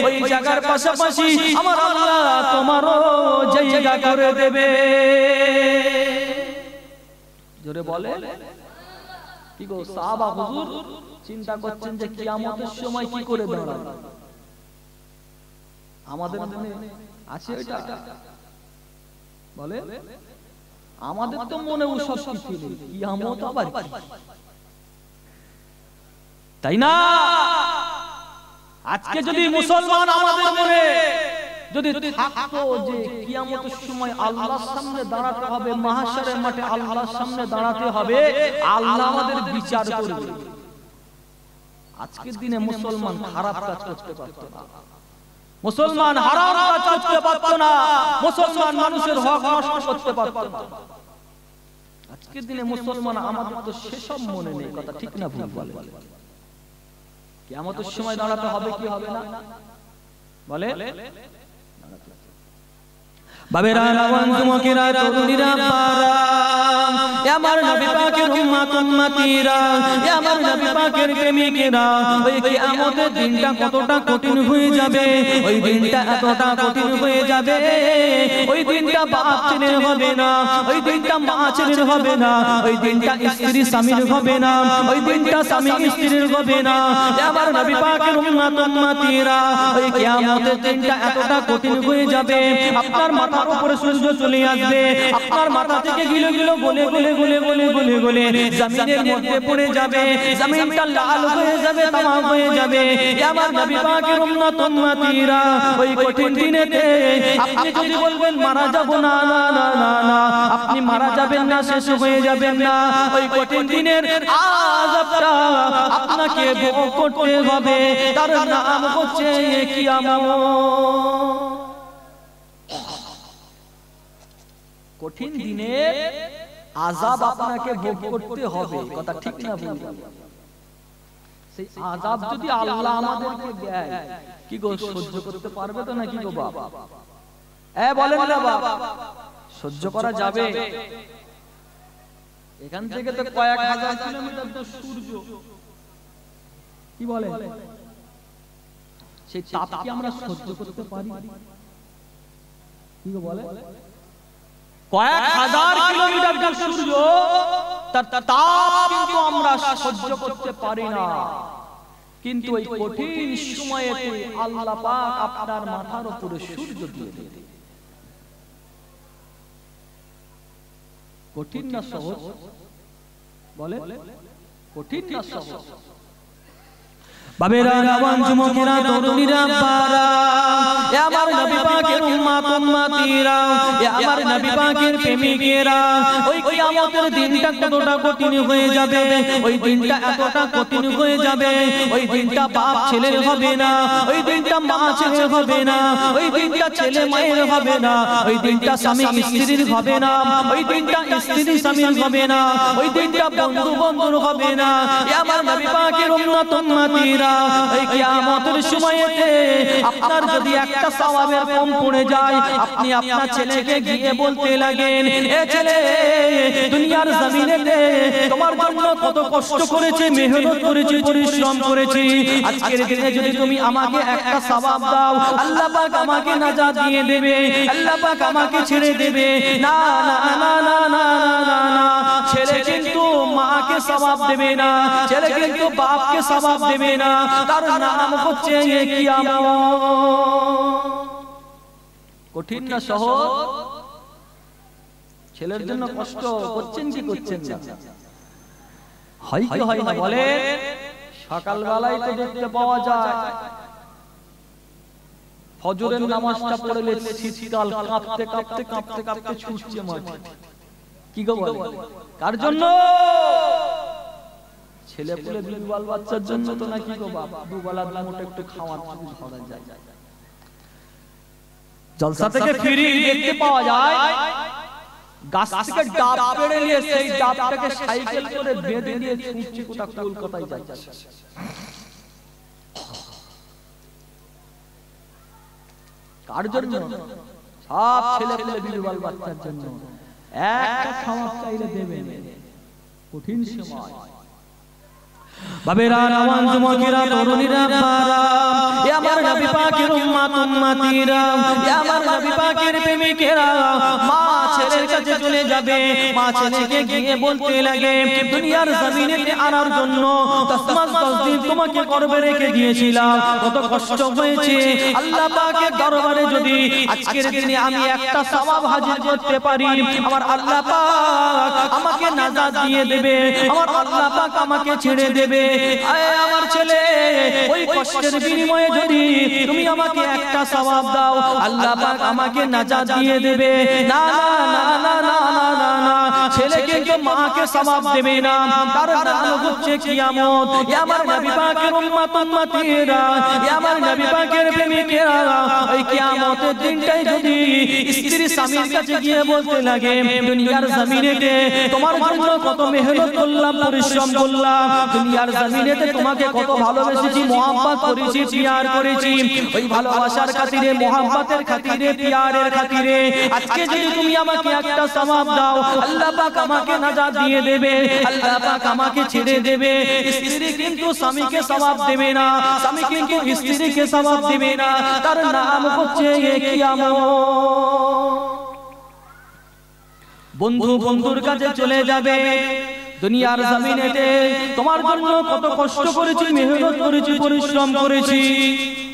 ওই জায়গার পাশাপাশি আমার আল্লাহ তোমারও জায়গা করে দেবে। জোরে বলে কি গো? সাহাবা হুজুর চিন্তা করছেন যে কিয়ামতের সময় কি করে দাঁড়াবে। আমাদের মনে আছে এটা? বলে আমাদের তো মনে ওসব কিছু নেই, কিয়ামত আবার কি, তাই না? আজকে যদি মুসলমান আমাদের মনে যদি থাকতো যে কিয়ামতের সময় আল্লাহর সামনে দাঁড়াতে হবে, মাহশারের মাঠে আল্লাহর সামনে দাঁড়াতে হবে, আল্লাহ আমাদের বিচার করবে, আজকের দিনে মুসলমান খারাপ কাজ করতে পারতো না, মুসলমান হারাম কাজ করতে পারতো না, মুসলমান মানুষের হক নষ্ট করতে পারতো না। আজকের দিনে মুসলমান আমাদের তো সেসব মনে নেই। কথা ঠিক না ভুল বলে? কিয়ামতের সময় দাঁড়াতে হবে কি হবে না? বলে বাবেরা রাওয়ান যুবকেরা তরুণীরা পারা, এ আমার নবী পাকের উম্মত উম্মতিরা, আমার নবী পাকের প্রেমিকেরা, ওই কিয়ামতের দিনটা কতটা কঠিন হয়ে যাবে, ওই দিনটা এতটা কঠিন হয়ে যাবে, ওই দিনটা বাপ ছেলের হবে না, ওই দিনটা মা ছেলের হবে না, ওই দিনটা স্ত্রী স্বামীর হবে না, ওই দিনটা স্বামী স্ত্রীর হবে না। আমার নবী পাকের উম্মত উম্মতিরা, ওই কিয়ামতের দিনটা এতটা কঠিন হয়ে যাবে, আপনার মাথার উপরে সূর্য চলে আসবে, আপনার মাথা থেকে গিলো গিলো গলে গলে গলে গলে গলে গলে জমিনের মধ্যে পড়ে যাবে, জমিনটা লাল হয়ে যাবে, তামাম হয়ে যাবে। আমার নবী পাকের উম্মত উম্মতিরা, ওই কঠিন দিনেতে আপনি যদি বলবেন মারা যাব না, না না না না, আপনি মারা যাবেন না, শেষ হয়ে যাবেন না। ওই কঠিন দিনের আযাবটা আপনাকে ভোগ করতে হবে, তার নাম হচ্ছে কিয়ামত। কঠিন দিনের আযাব আপনাকে ভোগ করতে হবে, কথা ঠিক না ভুল? সেই আযাব যদি আল্লাহ আমাদেরকে দেয়, কি গো সহ্য করতে পারবে তো নাকি গো বাবা? বলেন না বাবা, সহ্য করা যাবে? এখান থেকে তো কয়েক হাজার কিলোমিটার তো সূর্য, কি বলে, সেই তাপ কি আমরা সহ্য করতে পারি? কি গো বলে, কয়েক হাজার কিলোমিটার দূর সূর্য, তার তাপ কিন্তু আমরা সহ্য করতে পারি না। কিন্তু এই কঠিন সময়েতে আল্লাহ পাক আপনার মাথার উপরে সূর্য দিয়ে দেন। কঠিন না সহজ? বলে কঠিন না সহজ? বাবেরা রাওয়ান যুবকেরা তরুণীরা বারা, আমার নবী পাকের উম্মত উম্মতিরা, আমার নবী পাকের প্রেমিকেরা, ওই কিয়ামতের দিনটা কতটা কঠিন হয়ে যাবে, ওই দিনটা এতটা কঠিন হয়ে যাবে, ওই দিনটা বাপ ছেলের হবে না, ওই দিনটা মা ছেলের হবে না, ওই দিনটা ছেলে মায়ের হবে না, ওই দিনটা স্বামী স্ত্রীর হবে না, ওই দিনটা স্ত্রী স্বামীর হবে না, ওই দিনটা বন্ধু বন্ধুর হবে না। আমার নবী পাকের উম্মত উম্মতিরা, এই কিয়ামতের সময়েতে আপনার যদি একটা সওয়াবের কম পড়ে যায়, আপনি আপনার ছেলেকে গিয়ে বলতে লাগেন, এ ছেলে, দুনিয়ার জমিনেতে তোমার জন্য কত কষ্ট করেছি, মেহনত করেছি, পরিশ্রম করেছি, আজকের দিনে যদি তুমি আমাকে একটা সওয়াব দাও, আল্লাহ পাক আমাকে নাজাত দিয়ে দেবে, আল্লাহ পাক আমাকে ছেড়ে দেবে। না না না না না না না, ছেলে কিন্তু মাকে সওয়াব দেবে না, ছেলে কিন্তু বাপকে সওয়াব দেবে না, তার নাম হচ্ছে কিয়ামত। কঠিন না সহজ? ছেলের জন্য কষ্ট করছেন কি করছেন না? হয় কি হয় না বলে? সকালবেলায় তো দেখতে পাওয়া যায় ফজরের নামাজটা পড়লে শীতকাল কাঁপতে কাঁপতে কাঁপতে কাঁপতে ছুটছে মাঠে। কি গো বলে? কার জন্য? ছেলে পুলে দুবাল বাচ্চার জন্য তো নাকি গো বাবা, দুবেলা মোটা একটু খাওয়ার জন্য ধরা যায়। জলসা থেকে ফিরি দেখতে পাওয়া যায় গাছ থেকে ডাব পেড়ে নিয়ে সেই ডাবটাকে সাইকেল করে বেঁধে নিয়ে ছুটছে কোথা কলকাতায় যাচ্ছে। কার জন্য? সব ছেলে পুলে দুবাল বাচ্চার জন্য। একটা খাওয়ার চাইলে দেবে, কঠিন সময়। বাবেরা রাওয়ান যুবকেরা তরুণীরা বারা, আমার নবী পাকের উম্মত উম্মতিরা, আমার নবী পাকের প্রেমিকেরা, মা ছেলের কাছে চলে যাবে, মা ছেলেকে গিয়ে বলতে লাগে, দুনিয়ার জমিনেতে আনার জন্য 10 মাস 10 দিন তোমাকে গর্ভে রেখে দিয়েছিলাম, কত কষ্ট হয়েছে, আল্লাহ পাকের দরবারে যদি আজকের দিনে আমি একটা সওয়াব হাজির করতে পারি, আমার আল্লাহ পাক আমাকে নাজাত দিয়ে দেবে, আমার আল্লাহ পাক আমাকে ছেড়ে দেবে। আমার ছেলে, ওই কষ্টের বিনিময়ে যদি তুমি আমাকে একটা সওয়াব দাও, আল্লাহ পাক আমাকে নাজাত দিয়ে দেবে। না না না না না না না, ছেলে কিন্তু মাকে সওয়াব দেবে না, তার নাম হচ্ছে কিয়ামত। আমার নবী পাকের উম্মত উম্মতিরা, আমার নবী পাকের প্রেমিকেরা, ওই কিয়ামতের দিনটাই যদি স্ত্রী স্বামীর কাছে গিয়ে বলতে লাগে, দুনিয়ার জমিনেতে তোমার জন্য কত মেহনত করলাম, পরিশ্রম করলাম, দুনিয়ার জমিনেতে তোমাকে কত ভালোবেসেছি, মোহাব্বত করেছি, পিয়ার করেছি, ওই ভালোবাসার খাতিরে, মোহাব্বতের খাতিরে, পিয়ারের খাতিরে আজকে যদি তুমি আমাকে একটা সওয়াব দাও, আল্লাহ পাক আমাকে নাজাত দিয়ে দেবে, আল্লাহ পাক আমাকে ছেড়ে দেবে। স্ত্রী কিন্তু স্বামীকে সওয়াব দেবে না, স্বামী কিন্তু স্ত্রীকে সওয়াব দেবে না, তার নাম হচ্ছে কিয়ামত। বন্ধু বন্ধুর কাছে চলে যাবে, দুনিয়ার জমিনেতে তোমার জন্য কত কষ্ট করেছি, মেহনত করেছি, পরিশ্রম করেছি,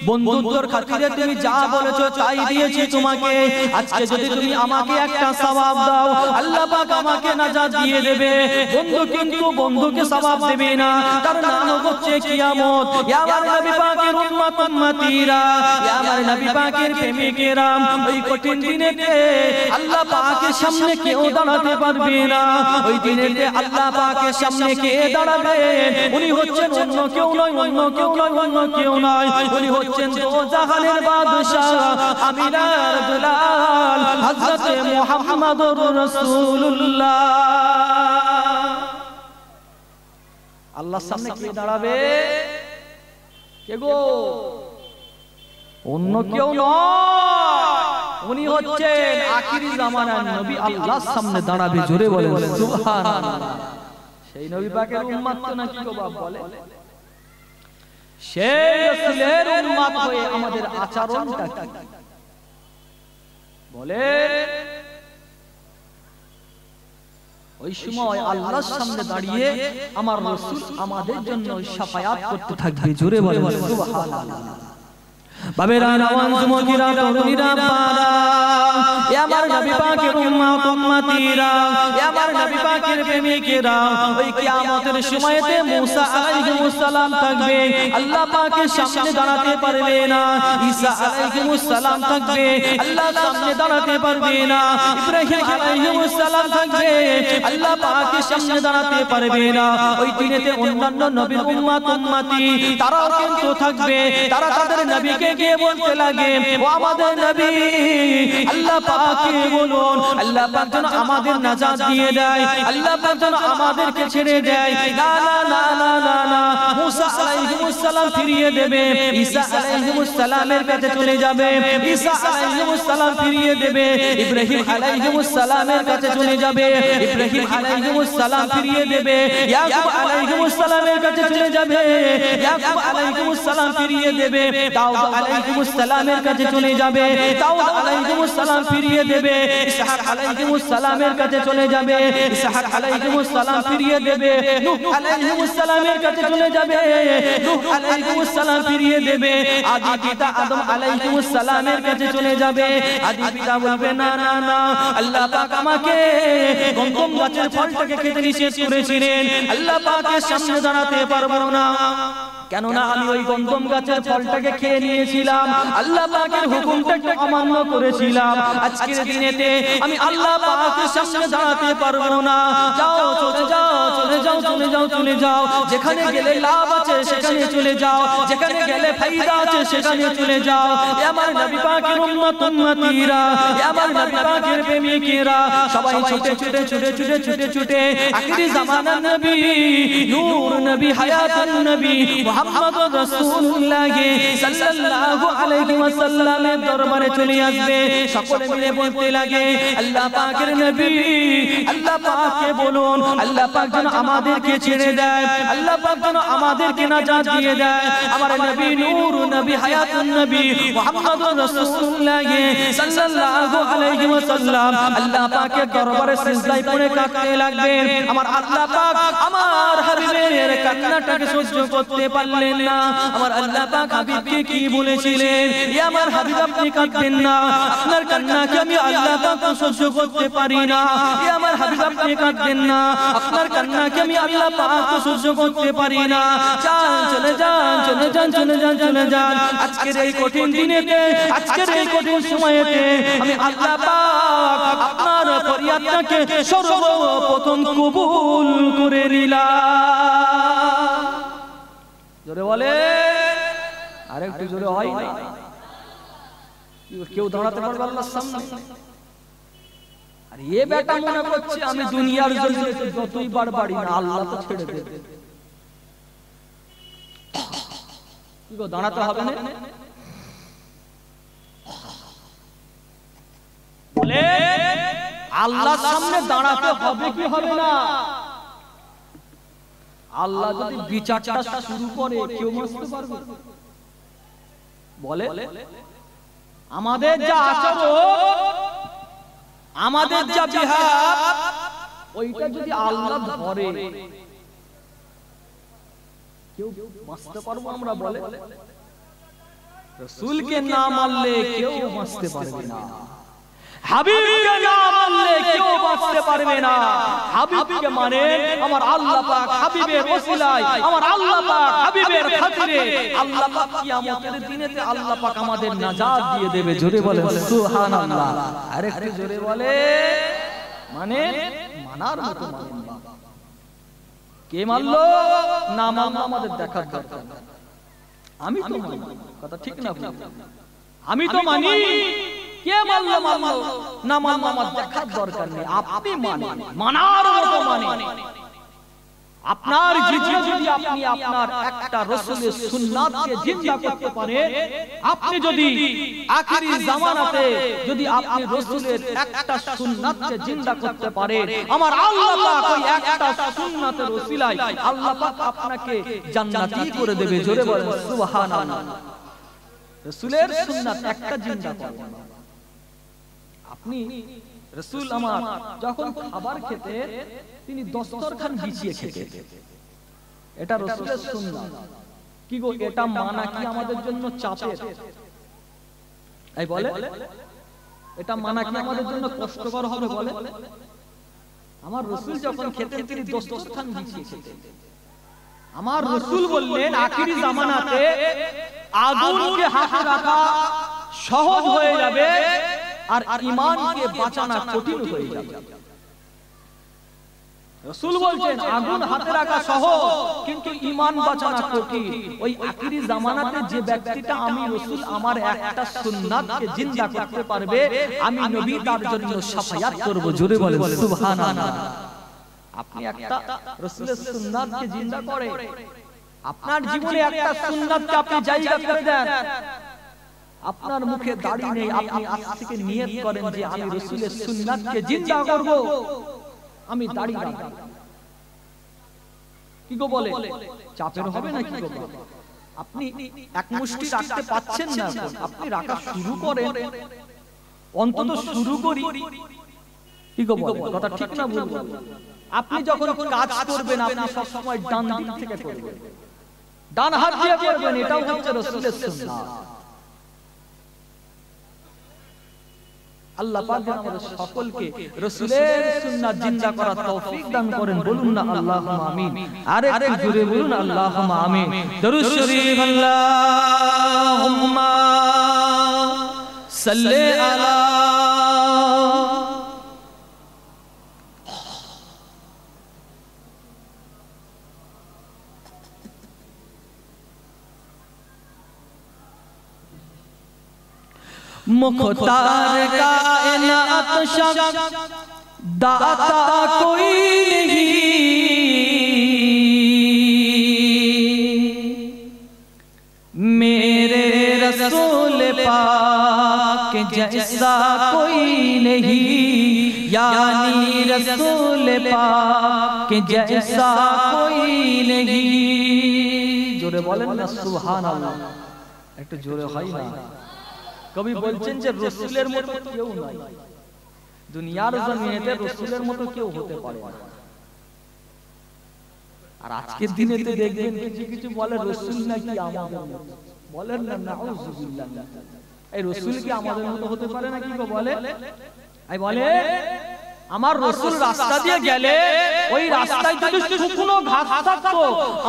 বন্ধুত্বর খাতিরে তুমি যা বলেছো তাই দিয়েছি তোমাকে। আজকে যদি তুমি আমাকে একটা সওয়াব দাও, আল্লাহ পাক আমাকে নাজাত দিয়ে দেবে। বন্ধু কিন্তু বন্ধুকে সওয়াব দেবে না, তার নাম হচ্ছে কিয়ামত। ইয়া আমার নবী পাকের উম্মত উম্মতিরা, ইয়া আমার নবী পাকের প্রেমিকেরা, ওই কঠিন দিনেতে আল্লাহ পাকের সামনে কেউ দাঁড়াতে পারবে না। ওই দিনেতে আল্লাহ পাকের সামনে কে দাঁড়াবে? উনি হচ্ছেন অন্য কেউ নয়, অন্য কেউ নয়, অন্য কেউ নয়, উনি হচ্ছেন দোজাহানের বাদশা, আমিনার দুলাল, হযরতে মুহাম্মদুর রাসূলুল্লাহ। আল্লাহর সামনে কে দাঁড়াবে? কে গো? অন্য কেউ নয়, উনি হচ্ছেন আখিরি জামানার নবী। আল্লাহর সামনে দাঁড়াবে, জোরে বলেন সুবহানাল্লাহ। সেই নবী পাকের উম্মত তো নাকি গো বাপ বলে, সেই রাসূলের উম্মত হয়ে আমাদের আচরণটা কি বলে? ওই সময় আল্লাহর সামনে দাঁড়িয়ে আমার রাসূল আমাদের জন্য শাফায়াত করতে থাকবে, জোরে বলেন সুবহানাল্লাহ। বাবেরা নওয়ান যুবকেরা, তরুণীরা, বারা, এ আমার নবী পাকের উম্মত উম্মতিরা, এ আমার নবী পাকের প্রেমিকেরা, ওই কিয়ামতের সময়তে মুসা আলাইহিস সালাম থাকবে, আল্লাহ পাকের সামনে দাঁড়াতে পারবে না। ঈসা আলাইহিস সালাম থাকবে, আল্লাহর সামনে দাঁড়াতে পারবে না। ইব্রাহিম আলাইহিস সালাম থাকবে, আল্লাহ পাকের সামনে দাঁড়াতে পারবে না। ওই দিনেতে অন্যান্য নবীর উম্মত উম্মতি তারাও কিন্তু থাকবে। তারা তাদের নবীকে গিয়ে বলতে লাগে, ও আমাদের নবী, আল্লাহ পাককে বলুন, আল্লাহ পাক যেন আমাদের নাজাত দিয়ে দেয়, আল্লাহ পাক যেন আমাদেরকে ছেড়ে দেয়। না না না না না না, মুসা আলাইহিস সালাম ফিরিয়ে দেবে, ঈসা আলাইহিস সালামের কাছে চলে যাবে, ঈসা আলাইহিস সালাম ফিরিয়ে দেবে, ইব্রাহিম আলাইহিস সালামের কাছে চলে যাবে, ইব্রাহিম আলাইহিস সালাম ফিরিয়ে দেবে, ইয়াকুব আলাইহিস সালামের কাছে চলে যাবে, ইয়াকুব আলাইহিস সালাম ফিরিয়ে দেবে, দাউদ আলাইহিস সালামের কাছে চলে যাবে, দাউদ আলাইহিস সালাম ফিরিয়ে দেবে, ইসহাক আলাইহিস সালামের কাছে চলে যাবে, ইসহাক আলাইহিস সালাম ফিরিয়ে দেবে, নূহ আলাইহিস সালামের কাছে চলে যাবে, নূহ আলাইহিস সালাম ফিরিয়ে দেবে, আদি পিতা আদম আলাইহিস সালামের কাছে চলে যাবে। আদি পিতা বলবে, না না না, আল্লাহ পাক আমাকে গন্ধম গাছের ফলটাকে খেতে নিষেধ করেছিলেন, আল্লাহ পাকের সামনে দাঁড়াতে পারবো না, কেননা আমি ওই গন্ধম গাছের ফলটাকে খেয়ে নিয়েছিলাম, আল্লাহ পাকের হুকুমটাকে অমান্য করেছিলাম। আজকের দিনেতে আমি আল্লাহ পাকের সামনে দাঁড়াতে পারবো না। যাও, চলে যাও, চলে যাও, চলে যাও, চলে যাও, যেখানে গেলে লাভ আছে সেখানে চলে যাও, যেখানে গেলে ফায়দা আছে সেখানে চলে যাও। এ আমার নবী পাকের উম্মত উম্মতিরা, এ আমার নবী পাকের প্রেমিকেরা, সবাই ছুটে ছুটে ছুটে ছুটে ছুটে ছুটে আখিরি জামানার নবী, নূর নবী, হায়াতুন নবী মুহাম্মদুর রাসূলুল্লাহ সাল্লাল্লাহু আলাইহি ওয়াসাল্লামের দরবারে চলে আসবে। সকলে মিলে বলতে লাগে, আল্লাহ পাকের নবী, আল্লাহ পাককে বলুন, আল্লাহ পাক যেন আমাদেরকে ছেড়ে দেয়, আল্লাহ পাক যেন আমাদেরকে নাজাত দিয়ে দেয়। আমার নবী, নূর নবী, হায়াতুন নবী মুহাম্মদুর রাসূলুল্লাহ সাল্লাল্লাহু আলাইহি ওয়াসাল্লাম আল্লাহ পাকের দরবারে সিজদায় পড়ে কাঁদতে লাগবেন। আমার আল্লাহ পাক আমার হাবিবের কান্নাটাকে সহ্য করতে পারলেন না। আমার আল্লাহ পাক হাবিবকে কি বলেছিলেন, ইয়া আমার হাবিব আপনি কাঁদবেন না, আপনার কান্নাকে আমি আল্লাহ পাক সহ্য করতে পারি না। ইয়া আমার হাবিব আপনি কাঁদবেন না, আপনার কান্নাকে আমি আল্লাহ পাক সহ্য করতে পারি না। যান, চলে যান, চলে যান, চলে যান, চলে যান। আজকের এই কঠিন দিনেতে, আজকের এই কঠিন সময়েতে আমি আল্লাহ পাক আপনার ফরিয়াদটাকে সর্বপ্রথম কবুল করে নিলাম। জোরে বলে, আরে একটু জোরে হয় না? কেউ দাঁড়াতে পারবে আল্লাহর সামনে? আর এ বেটা মনে করছে আমি দুনিয়ার জন্য যতই বাড়বাড়ি না, আল্লাহ তো ছেড়ে দেবে। কি গো, দাঁড়াতে হবে না? বলে আল্লাহর সামনে দাঁড়াতে হবে কি হবে না? আল্লাহ যদি বিচারটা শুরু করে কেউ বুঝতে পারবে? বলে আমাদের যা আচরণ, আমাদের যা বিহার, ওইটা যদি আল্লাহ ধরে কেউ বাঁচতে পারবো আমরা? বলে রাসূলকে না মানলে কেউ বাঁচতে পারবে না, হাবিবকে না মানলে কেউ বাঁচতে পারবে না। হাবিবকে মানে আমার আল্লাহ পাক হাবিবের ওসিলায়, আমার আল্লাহ পাক হাবিবের খাতিরে আল্লাহ পাক কিয়ামতের দিনেতে আল্লাহ পাক আমাদের নাজাত দিয়ে দেবে। জোরে বলে সুবহানাল্লাহ। আরেকটু জোরে বলে মানে মানার মতো মানেন। কে মানলো না মানলো আমাদের দেখার দরকার। আমি তো মানি, কথা ঠিক না? আমি তো মানি, কে মানলো মানলো না মানলো আমার দেখার দরকার নেই। আপনি মানেন, মানার মতো মানেন। আপনার জীবনে যদি আপনি আপনার একটা রাসূলের সুন্নাতকে জিন্দা করতে পারেন, আপনি যদি আখিরি জামানাতে যদি আপনি রাসূলের একটা সুন্নাতকে জিন্দা করতে পারেন, আমার আল্লাহ পাক ওই একটা সুন্নাতের ওসিলায় আল্লাহ পাক আপনাকে জান্নাতি করে দেবে। জোরে বলেন সুবহানাল্লাহ। রাসূলের সুন্নাত একটা জিন্দা করবেন আপনি। রাসূল আমার যখন খাবার খেতে তিনি দস্তরখান বিছিয়ে খেতেন, এটা রাসূলের সুন্নাত। কি গো, এটা মানা কি আমাদের জন্য চাপের? এই বলে এটা মানা কি আমাদের জন্য কষ্টকর হবে? বলে আমার রাসূল যখন খেতেন তিনি দস্তরখান বিছিয়ে খেতেন। আমার রাসূল বললেন আখিরি জামানাতে আগুনকে হাতে রাখা সহজ হয়ে যাবে আর ঈমানকে বাঁচানো কঠিন হয়ে যাবে। রাসূল বলছেন আগুন হাতে রাখা সহজ কিন্তু ঈমান বাঁচানো কঠিন। ওই আখিরি জামানাতে যে ব্যক্তিটা আমি রাসূল আমার একটা সুন্নাতকে জিন্দা করতে পারবে, আমি নবী তার জন্য শাফায়াত করব। জোরে বলেন সুবহানাল্লাহ। আপনি একটা রাসূলের সুন্নাতকে জিন্দা করে আপনার জীবনে একটা সুন্নাতকে আপনি জায়গা করে দেন। আপনার মুখে দাড়ি নেই, আপনি আজ থেকে নিয়ত করেন যে আমি রাসূলের সুন্নাতকে জিন্দা করব, আমি দাড়ি রাখব। কি গো বলে চাপের হবে না? কি গো আপনি এক মুষ্টি রাখতে পাচ্ছেন না, আপনি রাখা শুরু করেন, অন্তত শুরু করি। কি গো বলে কথা ঠিক না? ভুল? আপনি যখন কাজ করবেন আপনি সব সময় ডান দিক থেকে করবেন, ডান হাত দিয়ে করবেন। এটাও হচ্ছে রাসূলের সুন্নাত। আল্লাহ পাক যেন আমাদের সকলকে রাসূলের সুন্নাত জিন্দা করার তৌফিক দান করেন। বলুন না আল্লাহুম্মা আমিন। আরেকটু জোরে বলুন আল্লাহুম্মা আমিন। দরুদ শরীফ আল্লাহুম্মা সাল্লি আলা मुख्तार कायनात शक दाता कोई नहीं, मेरे रसूल पाक जैसा कोई नहीं, यानी रसूल पाक जैसा कोई नहीं। जोरे बोलें ना सुभानाल्लाह। एक जोरे হয় না। কবি বলছেন যে রাসূলের মতো কেউ নাই, দুনিয়ার জমিনেতে রাসূলের মতো কেউ হতে পারে না। আর আজকের দিনেতে দেখবেন কিছু কিছু বলে রাসূল নাকি আমাদের মতো, বলেন না নাউযুবিল্লাহ। এই রাসূল কি আমাদের মতো হতে পারে না? কি গো বলে এই বলে আমার রাসূল রাস্তা দিয়ে গেলে ওই রাস্তায় যদি শুকনো ঘাস থাকতো,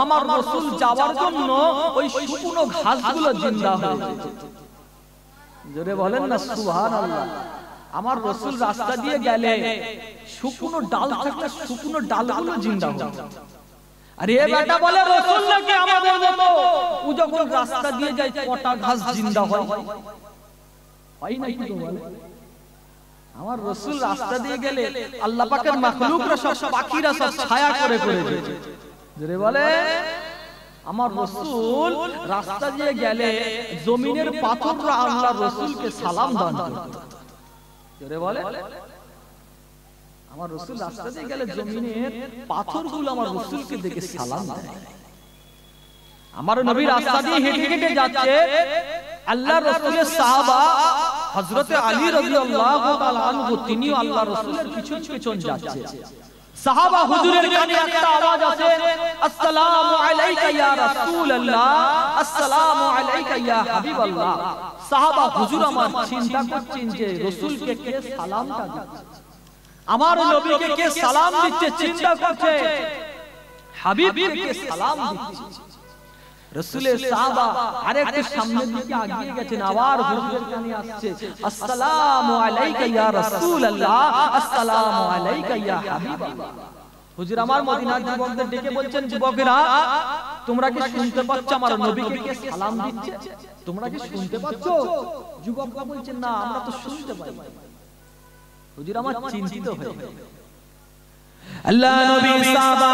আমার রাসূল যাওয়ার জন্য ওই শুকনো ঘাসগুলো জিন্দা হয়ে যেত। জোরে বলেন না সুবহানাল্লাহ। আমার রাসূল রাস্তা দিয়ে গেলে শুকনো ডাল থাকলে শুকনো ডালগুলো জিন্দা হতো। আরে এ বেটা বলে রাসূল নাকি আমাদের মতো, ও যখন রাস্তা দিয়ে যায় কটা ঘাস জিন্দা হয়? হয় না? কি বলে আমার রাসূল রাস্তা দিয়ে গেলে আল্লাহ পাকের মাখলুকরা সব পাখিরা সব ছায়া করে করে যায়। জোরে বলে আমার রাসূল রাস্তা দিয়ে গেলে জমিনের পাথররা আল্লাহর রাসূলকে সালাম দান করত। জোরে বলে আমার রাসূল রাস্তা দিয়ে গেলে জমিনের পাথরগুলো আমার রাসূলকে দেখে সালাম দেয়। আমার নবী রাস্তা দিয়ে হেঁটে হেঁটে যাচ্ছে, আল্লাহর রাসূলের সাহাবা হযরতে আলী রাদিয়াল্লাহু তাআলা আনহু তিনিও আল্লাহর রাসূলের পিছন পিছন যাচ্ছে। সাহাবা হুজুরের কানে একটা আওয়াজ আসে, আসসালামু আলাইকা ইয়া রাসূলুল্লাহ, আসসালামু আলাইকা ইয়া হাবিবাল্লাহ। সাহাবা হুজুর আমার চিন্তা করছেন যে রাসূলকে কে সালামটা দিচ্ছে, আমার নবীকে কে সালাম দিচ্ছে, চিন্তা করছে হাবিবকে কে সালাম দিচ্ছে। রাসূলের সাহাবা আরেকটু সামনের দিকে এগিয়ে গেছেন, আবার হুজুরের কানে আসছে, আসসালামু আলাইকা ইয়া রাসূলুল্লাহ, আসসালামু আলাইকা ইয়া হাবিবাল্লাহ। হুজুর আমার মদিনার যুবকদের ডেকে বলছেন, যুবকেরা তোমরা কি শুনতে পাচ্ছ আমার নবীকে কে সালাম দিচ্ছে? তোমরা কি শুনতে পাচ্ছ? যুবকরা বলছেন, না আমরা তো শুনতে পাই। হুজুর আমার চিন্তিত হয়ে গেলেন। আল্লাহ নবী সাহাবা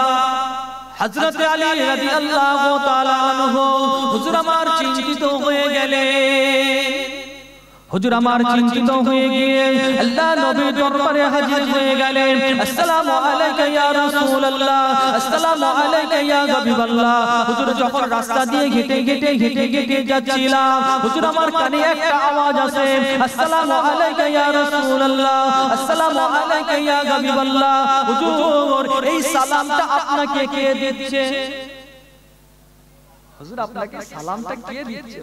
হযরত আলী রাদিয়াল্লাহু তাআলা আনহু হুজুর আমার চিন্তিত হয়ে গেলেন। হুজুর আমার চিন্তিত হয়ে গিয়ে আল্লাহ নবীর দরবারে হাজির হয়ে গেলেন। আসসালামু আলাইকা ইয়া রাসূলুল্লাহ, আসসালামু আলাইকা ইয়া হাবিবাল্লাহ। হুজুর যখন রাস্তা দিয়ে হেঁটে হেঁটে হেঁটে হেঁটে যাচ্ছিলাম, হুজুর আমার কানে একটা আওয়াজ আসে, আসসালামু আলাইকা ইয়া রাসূলুল্লাহ, আসসালামু আলাইকা ইয়া হাবিবাল্লাহ। হুজুর এই সালামটা আপনাকে কে দিচ্ছে? হুজুর আপনাকে সালামটা কে দিচ্ছে?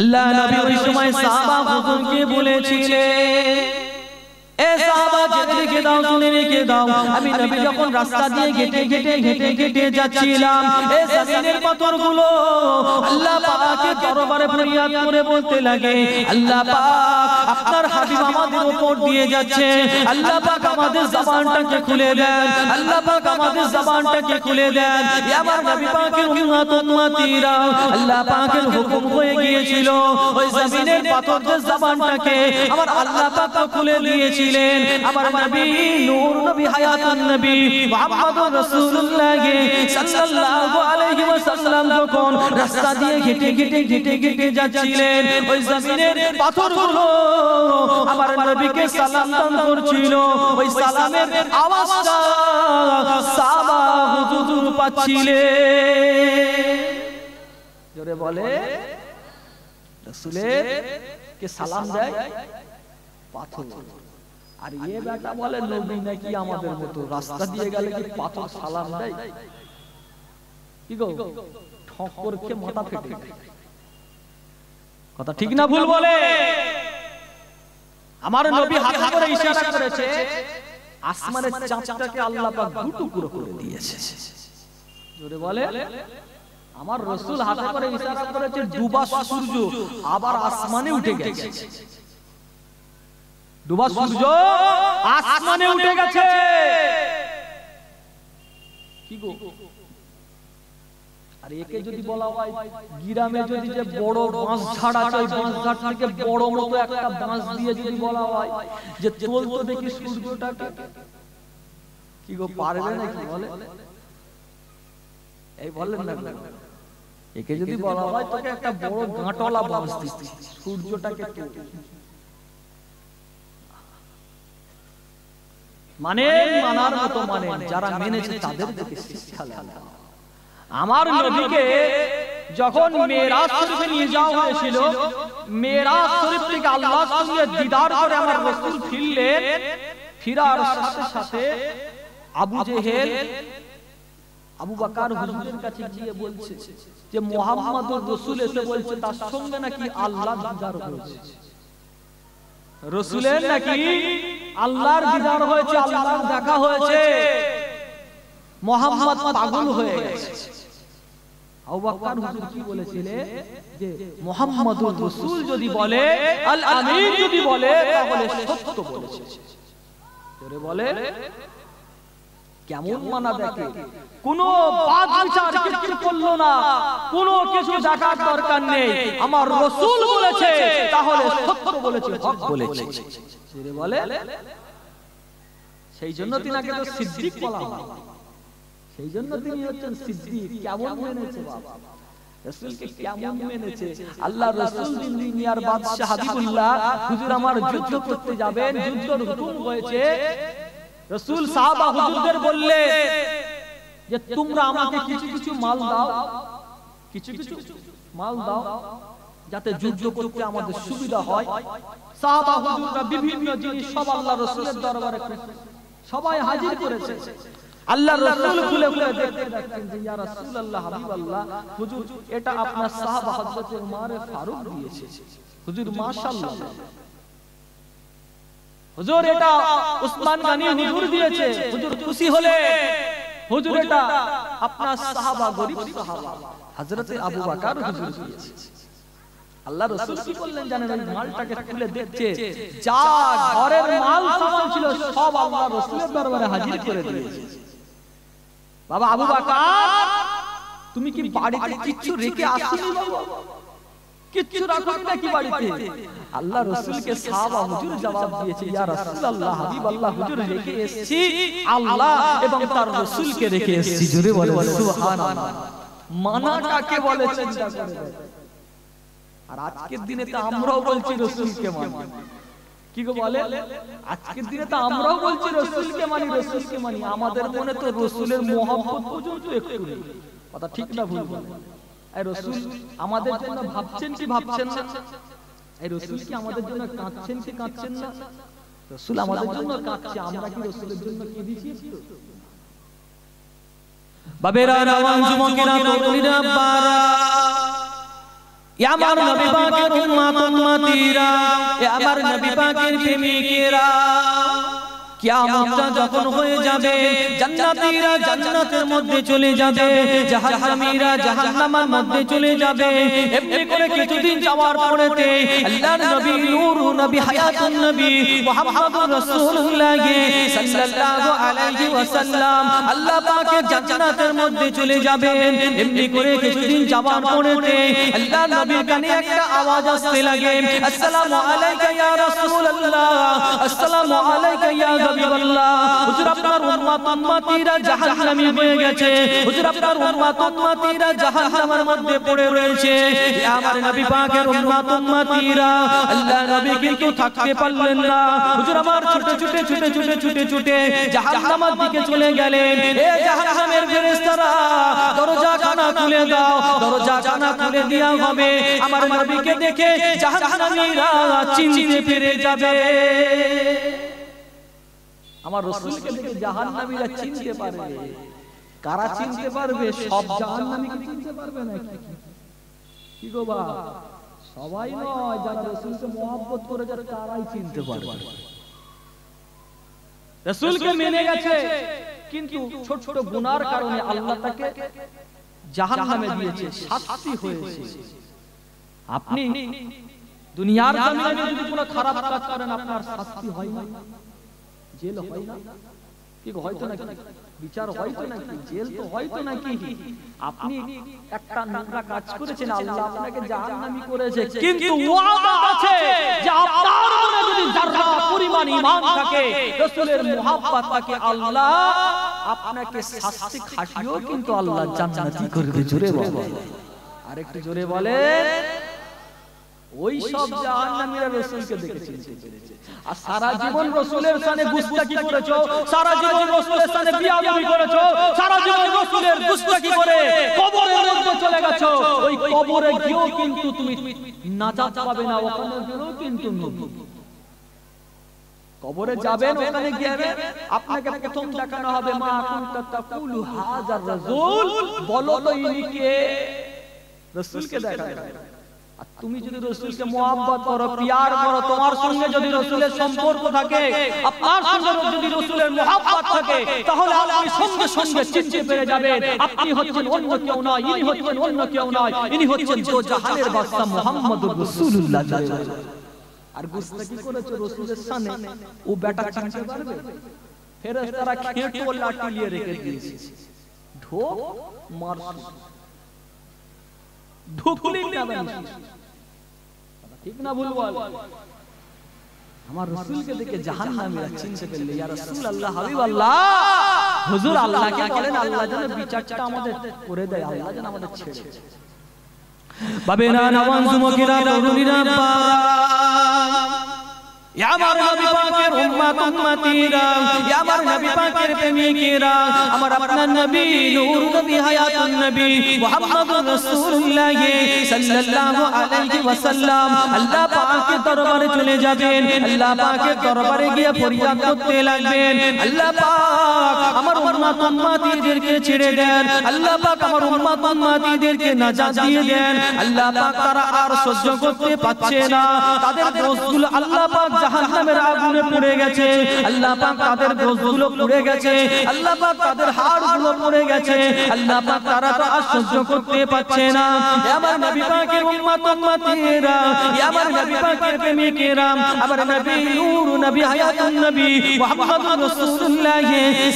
আল্লাহ নবী ওই সময় সাহাবা হুজুরকে বলেছিলেন, এ সাহাবা জেনে রেখে দাও, শুনে রেখে দাও, আমি নবী যখন রাস্তা দিয়ে হেঁটে হেঁটে হেঁটে হেঁটে যাচ্ছিলাম, এই জমিনের পাথরগুলো আল্লাহ পাকের দরবারে ফরিয়াদ করে বলতে লাগে, আল্লাহ পাক আপনার হাবিব আমাদের উপর দিয়ে যাচ্ছে, আল্লাহ পাক আমাদের জবানটাকে খুলে দেন, আল্লাহ পাক আমাদের জবানটাকে খুলে দেন। আমার নবী পাকের উম্মত উম্মতিরা আল্লাহ পাকের হুকুম হয়ে গিয়েছিল ওই জমিনের পাথরদের জবানটাকে আমার আল্লাহ পাক খুলে দিয়েছিলেন। আমার নবী নূর নবী হায়াতুন নবী মুহাম্মদুর রাসূলুল্লাহ সাল্লাল্লাহু আলাইহি ওয়াসাল্লাম যখন রাস্তা দিয়ে হেঁটে হেঁটে হেঁটে হেঁটে যাচ্ছিলেন, ওই জমিনের পাথরগুলো আমার নবীকে সালাম দান করছিল। ওই সালামের আওয়াজটা সাহাবা হুজুর পাচ্ছিলেন। জোরে বলে, রাসূলের কে সালাম দেয় পাথর। আর ये বেটা বলে নবী নাকি আমাদের মতো, রাস্তা দিয়ে গেলে কি পাথর সালাম দেয়? কি গো, ঠক্কর খেয়ে মাথা ফেটে কথা ঠিক না ভুল বলে? আমার নবী হাতে করে ইশারা করেছে, আসমানের চাঁদটাকে আল্লাহ পাক দুটুকরো করে দিয়েছে। জোরে বলে, আমার রাসূল হাতে করে ইশারা করেছে, ডুবা সূর্য আবার আসমানে উঠে গেছে। ডুবা সূর্য আসমানে উঠে গেছে। কি গো, আর একে যদি বলা হয় গ্রামে যদি যে বড় বাঁশ ঝাড় আছে, ওই বাঁশ ঝাড় থেকে বড় মতো একটা বাঁশ দিয়ে যদি বলা হয় যে তোল তো দেখি সূর্যটাকে, কি গো পারবে নাকি বলে? এই বলেন না, একে যদি বলা হয় তোকে একটা বড় গাঁটলা বাঁশ দিচ্ছি, সূর্যটাকে মানে মানার মতো মানে যারা মেনেছে তাদের থেকে শিক্ষা লাভ। আমার নবীকে যখন মেরাজ শরীফে নিয়ে যাওয়া হয়েছিল, মেরাজ শরীফ থেকে আল্লাহর সঙ্গে দিদার করে আমার রাসূল ফিরলেন। ফিরার সাথে সাথে আবু জেহেল আবু বকর হুজুরের কাছে গিয়ে বলছে যে মুহাম্মদুর রাসূল এসে বলছে তার সঙ্গে নাকি আল্লাহর দিদার হয়েছে। রাসূলের নাকি আল্লাহর দিদার হয়েছে, আল্লাহর দেখা হয়েছে। মুহাম্মদ পাগল হয়ে গেছে। আবু বকর হুজুর কি বলেছিলেন যে মুহাম্মদুর রাসূল যদি বলে, আল আমিন যদি বলে, তাহলে সত্য বলেছে। জোরে বলে, কেমন মানা দেখে, কোনো বাদ বিচার কিছু করলো না, কোনো কিছু দেখার দরকার নেই। আমার রাসূল বলেছে তাহলে সত্য বলেছে, হক বলেছে। জোরে বলে, সেই জন্য তিনাকে তো সিদ্দিক বলা হয়, সেই জন্য তিনি হচ্ছেন সিদ্দিক। কেমন মেনেছে বাবা, রাসূলকে কেমন মেনেছে। আল্লাহ রাসূল দুনিয়ার বাদশা হাবিবুল্লাহ হুজুর আমার যুদ্ধ করতে যাবেন, যুদ্ধের হুকুম হয়েছে। রাসূল সাহাবা হুজুরদের বললেন যে তোমরা আমাকে কিছু কিছু মাল দাও, কিছু কিছু মাল দাও যাতে যুদ্ধ করতে আমাদের সুবিধা হয়। সাহাবা হুজুররা বিভিন্ন জিনিস সব আল্লাহ রাসূলের দরবারে সবাই হাজির করেছে। আল্লাহ রাসূল খুলে খুলে দেখতে দেখেন যে ইয়া রাসূলুল্লাহ হাবিবাল্লাহ হুজুর এটা আপনার সাহাবা হযরত উমর ফারুক দিয়েছে। হুজুর মাশাআল্লাহ, হুজুর এটা উসমান গনি হুজুর দিয়েছে। হুজুর খুশি হলে হুজুর এটা আপনার সাহাবা গরীব সাহাবা হযরত আবু বকর হুজুর দিয়েছে। আল্লাহ রাসূল কি বললেন জানেন? ওই মালটাকে খুলে দেখছে, যা ঘরের মাল সামান ছিল সব আল্লাহ রাসূলের দরবারে হাজির করে দিয়েছে। বাবা আবু বকর তুমি কি বাড়িতে কিচ্ছু রেখে আসোনি? বাবা কিচ্ছু রাখোনি নাকি বাড়িতে? আল্লাহ রাসূলকে সাহাবা হুজুর জবাব দিয়েছে, ইয়া রাসূলুল্লাহ হাবিবাল্লাহ হুজুর রেখে এসেছি আল্লাহ এবং তার রাসূলকে রেখে এসেছি। জোরে বলে সুবহানাল্লাহ। মানা কাকে বলে চিন্তা করে। আর আজকের দিনে তো আমরাও বলছি রাসূলকে মানি। কি গো বলে? আজকের দিনে তো আমরাও বলছি রাসূলকে মানি, রাসূলকে মানি। আমাদের মনে তো রাসূলের মহব্বত পর্যন্ত একটু নেই। কথা ঠিক না ভুল বলে? এই রাসূল আমাদের জন্য ভাবছেন কি ভাবছেন না? এই রাসূল কি আমাদের জন্য কাঁদছেন কি কাঁদছেন না? রাসূল আমাদের জন্য কাঁদছে, আমরা কি রাসূলের জন্য কেঁদেছি একটু? বাবেরা রাওয়ান যুবকেরা তরুণীরা বারা আমার নবী পাকের উম্মত উম্মতিরা, আমার নবী পাকের প্রেমিকেরা, কিয়ামতটা যখন হয়ে যাবে জান্নাতীরা জান্নাতের মধ্যে চলে যাবে, জাহান্নামীরা জাহান্নামের মধ্যে চলে যাবে। এমনি করে কিছুদিন যাওয়ার পরেতে আল্লাহর নবী নূর নবী হায়াতুন নবী মুহাম্মদুর রাসূলুল্লাহ সাল্লাল্লাহু আলাইহি ওয়াসাল্লাম আল্লাহ পাকের জান্নাতের মধ্যে চলে যাবেন। এমনি করে কিছুদিন যাওয়ার পরেতে আল্লাহর নবীর কানে একটা আওয়াজ আসতে লাগে, আসসালামু আলাইকা ইয়া রাসূলুল্লাহ, আসসালামু আলাইকা ইয়া হাবিবাল্লাহ। হুজুর আপনার উম্মত উম্মতিরা জাহান্নামী হয়ে গেছে, হুজুর আপনার উম্মত উম্মতিরা জাহান্নামের মধ্যে পড়ে রয়েছে। আমার নবী পাকের উম্মত উম্মতিরা আল্লাহ নবী কিন্তু থাকতে পারলেন না। হুজুর আমার ছুটে ছুটে ছুটে ছুটে ছুটে ছুটে জাহান্নামের দিকে চলে গেলেন। এ জাহান্নামের ফেরেশতারা দরজা খানা খুলে দাও, দরজা খানা খুলে দেয়া হবে। আমার নবীকে দেখে জাহান্নামীরা চিনতে পেরে যাবে। আমার রাসূলকে দেখে জাহান্নামীরা চিনতে পারবে। কারা চিনতে পারবে? সব জাহান্নামীকে চিনতে পারবে নাকি? কি গো বা? সবাই নয়, যারা রাসূলকে মহব্বত করে যারা তারাই চিনতে পারবে। রাসূলকে মেনে গেছে কিন্তু ছোট ছোট গুনার কারণে আল্লাহ তাকে জাহান্নামে দিয়েছে, শাস্তি হয়েছে। আপনি দুনিয়ার জমিনে যদি কোনো খারাপ কাজ করেন আপনার শাস্তি হয় না? জেল হয় না? কি হয়তো নাকি বিচার হয়তো নাকি জেল তো হয়তো নাকি? আপনি একটা নোংরা কাজ করেছেন, আল্লাহ আপনাকে জাহান্নামী করেছে, কিন্তু ওয়াদা আছে যে আপনার মনে যদি যারা পরিমাণ ঈমান থাকে, রাসূলের মুহাব্বত থাকে, আল্লাহ আপনাকে শাস্তি খাটিয়েও কিন্তু আল্লাহ জান্নাতি করবে। জোরে বলেন, আরেকটু জোরে বলেন। ওই সব জাহান্নামীরা রাসূলকে দেখেছেন আর সারা জীবন রাসূলের সামনে গুস্তাখি করেছো, সারা জীবন রাসূলের সামনে বিয়াদবি করেছো, সারা জীবন রাসূলের গুস্তাখি করে কবরের মধ্যে চলে গেছো। ওই কবরে গিয়েও কিন্তু তুমি নাজাত পাবে না, ওখানে গিয়েও কিন্তু কবরে যাবেন, ওখানে গিয়ে আপনাকে প্রথম দেখানো হবে মা কুনতা তাকুলু হাযার রাসূল, বলো তো ইনি কে? রাসূলকে দেখাবে। আর তুমি যদি রাসূলকে মুহাব্বত করো, প্যার করো, তোমার সঙ্গে যদি রাসূলের সম্পর্ক থাকে, আপনার সঙ্গে যদি রাসূলের মুহাব্বত থাকে, তাহলে আপনি সঙ্গে সঙ্গে চিনতে পেরে যাবেন আপনি হচ্ছেন অন্য কেউ নয়, ইনি হচ্ছেন অন্য কেউ নয়, ইনি হচ্ছেন দো জাহানের বাদশা মুহাম্মদুর রাসূলুল্লাহ। আর গুস্তাখি করেছে রাসূলের সামনে, ও বেটা চিনতে পারবে? ফেরেশতারা খেটো লাঠি নিয়ে রেখে দিয়েছে, ঢোক মার ঢুকলি না জানিস। ঠিক না ভুল বল? আমার রাসূলকে দেখে জাহান্নামীরা চিনতে পেলে, ইয়া রাসূলুল্লাহ হাবিবাল্লাহ, হুজুর আল্লাহকে বলেন আল্লাহ যেন বিচারটা আমাদের করে দেয়, আল্লাহ যেন আমাদের ছেড়ে দেয়। বাবেরা নওয়ান যুবকেরা তরুণীরা আমার নবী পাকের উম্মত উম্মতিরা আমার নবী পাকের প্রেমিকেরা আমার আপনার নবী নূর নবী হায়াতুন নবী মুহাম্মদুর রাসূলুল্লাহ সাল্লাল্লাহু আলাইহি ওয়াসাল্লাম আল্লাহ পাকের দরবারে চলে যাবেন আল্লাহ পাকের দরবারে গিয়ে ফরিয়াদ করতে লাগবেন আল্লাহ পাক আমার উম্মত উম্মতিদেরকে ছেড়ে দেন আল্লাহ পাক আমার উম্মত উম্মতিদেরকে নাজাত দিয়ে দেন আল্লাহ পাক তারা আর সহ্য করতে পারছে না তাদের দোষগুলো আল্লাহ পাক জাহান্নামের আগুনে পুড়ে গেছে আল্লাহ পাক তাদের গোশগুলো পুড়ে গেছে আল্লাহ পাক তাদের হাড়গুলো পুড়ে গেছে আল্লাহ পাক তারা তো আর সহ্য করতে পারছে না আমার নবী পাকের উম্মত উম্মতিরা আমার নবী পাকের প্রেমিকেরা আমার নবী নূর নবী হায়াতুন নবী মুহাম্মদুর রাসূলুল্লাহ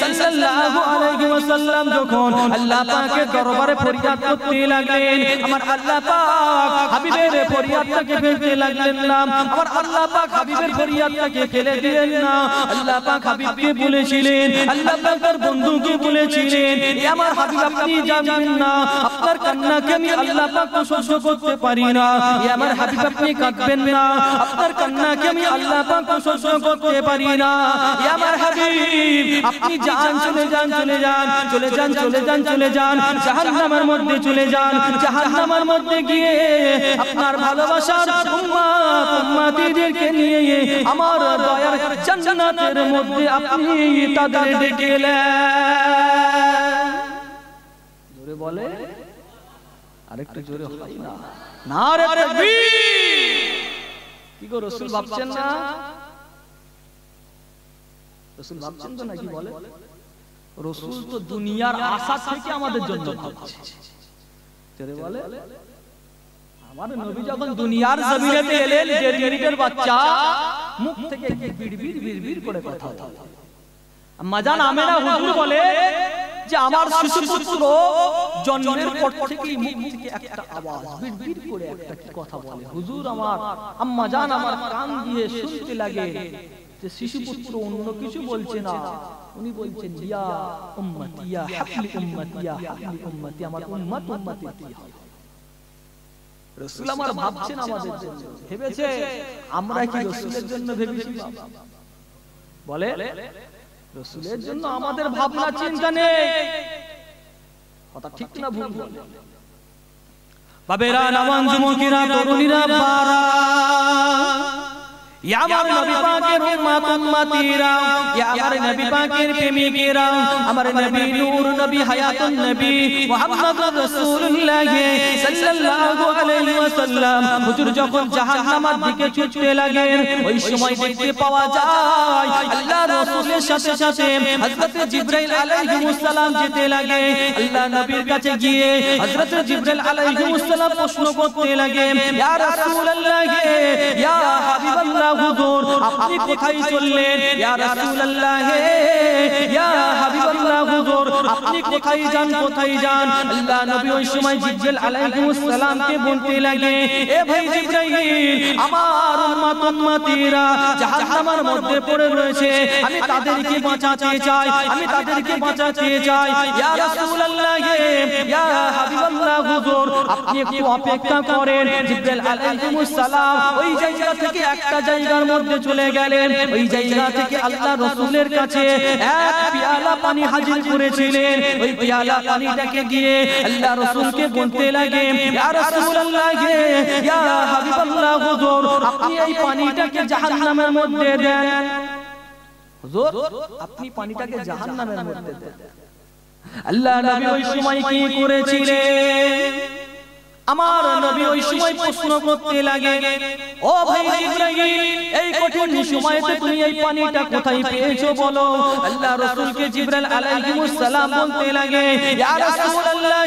সাল্লাল্লাহু আলাইহি ওয়াসাল্লাম যখন আল্লাহ পাকের দরবারে ফরিয়াদ করতে লাগলেন আমার আল্লাহ পাক হাবিবের ফরিয়াদটাকে ফেলতে লাগলেন না আমার আল্লাহ পাক হাবিবের ফরিয়াদটাকে ফেলে দিলেন না আল্লাহ পাক হাবিবকে বলেছিলেন আল্লাহ পাক তার বন্ধুকে বলেছিলেন আমার হাবিব আপনি জানেন না আপনার কান্নাকে আমি আল্লাহ পাক তো সহ্য করতে পারি না আমার হাবিব আপনি কাঁদবেন না আপনার কান্নাকে আমি আল্লাহ পাক তো সহ্য করতে পারি না আমার হাবিব আপনি যান চলে যান চলে যান চলে যান চলে যান চলে যান জাহান্নামের মধ্যে চলে যান জাহান্নামের মধ্যে গিয়ে আপনার ভালোবাসার উম্মত উম্মতিদেরকে নিয়ে আমার দয়ার জান্নাতের মধ্যে আপনি তাদের ডেকে এলেন জোরে বলে আরেকটু জোরে হয় না নারে তাকবীর কি গো রাসূল ভাবছেন না রাসূল ভাবছেন তো নাকি বলে রাসূল তো দুনিয়ার আশা থেকে আমাদের জন্য ভাবছে জোরে বলে আমার নবী যখন দুনিয়ার জমিনেতে এলেন দেড় মিনিটের বাচ্চা মুখ থেকে বিড়বিড় বিড়বিড় করে কথা বলে আম্মা জান আমেনা হুজুর বলে যে আমার শিশুপুত্র জন্মের পর থেকেই মুখ থেকে একটা আওয়াজ বিড়বিড় করে একটা কি কথা বলে হুজুর আমার আম্মা জান আমার কান দিয়ে শুনতে লাগে যে শিশুপুত্র অন্য কিছু বলছে না উনি বলছেন ইয়া উম্মতি ইয়া হাবলি উম্মতি ইয়া হাবলি উম্মতি আমার উম্মত উম্মতি কি হয় রাসূল আমার ভাবছেন আমাদের জন্য ভেবেছে আমরা কি রাসূলের জন্য ভেবেছি বলে রাসূলের জন্য আমাদের ভাবনা চিন্তা নেই কথা ঠিক না ভুল বলে বাবেরা নওয়ান যুবকেরা তরুণীরা বারা আমার নবী পাকের উম্মত উম্মতিরা আমার নবী পাকের প্রেমিকেরা আমার নবী নূর নবী হায়াতুন নবী মুহাম্মদুর রাসূলুল্লাহ সাল্লাল্লাহু আলাইহি ওয়াসাল্লাম হুজুর যখন জাহান্নামের দিকে ছুটতে লাগেন ওই সময় দেখতে পাওয়া যায় আল্লাহর রাসূলের সাথে সাথে হযরত জিবরাইল আলাইহিস সালাম যেতে লাগে আল্লাহ নবীর কাছে গিয়ে হযরত জিবরাইল আলাইহিস সালাম প্রশ্ন করতে লাগে ইয়া রাসূলুল্লাহ ইয়া হাবিবাল্লাহ হুজুর আপনি কোথায় চললেন ইয়া রাসূলুল্লাহ ইয়া হাবিবাল্লাহ হুজুর আপনি কোথায় যান আল্লাহ নবী ওই সময় জিবরাইল আলাইহিস সালামকে বলতে লাগে এ ভাই জিবরাইল আমার উম্মত উম্মতিরা জাহান্নামের মধ্যে পড়ে রয়েছে আমি তাদেরকে বাঁচাতে চাই ইয়া রাসূলুল্লাহ ইয়া হাবিবাল্লাহ হুজুর আপনি একটু অপেক্ষা করেন জিবরাইল আলাইহিস সালাম ওই জায়গা থেকে একটা জায়গার মধ্যে চলে গেলেন ওই জায়গা থেকে আল্লাহ রাসূলের কাছে এক পিয়ালা পানি হাজির করেছিলেন ওই পিয়ালা পানিটাকে দিয়ে আল্লাহ রাসূলকে বলতে লাগে ইয়া রাসূলুল্লাহ ইয়া হাবিবাল্লাহ হুজুর আপনি এই পানিটাকে জাহান্নামের মধ্যে দেন হুজুর আপনি পানিটাকে জাহান্নামের মধ্যে দেন আল্লাহ নবী ওই সময় কি করেছিলেন আমার নবী ওই সময় প্রশ্ন করতে লাগে ও ভাই জিবরাইল এই কঠিন সময়তে তুমি এই পানিটা কোথায় পেয়েছো বলো আল্লাহ রাসূলকে জিবরাইল আলাইহিস সালাম বলতে লাগে ইয়া রাসূলুল্লাহ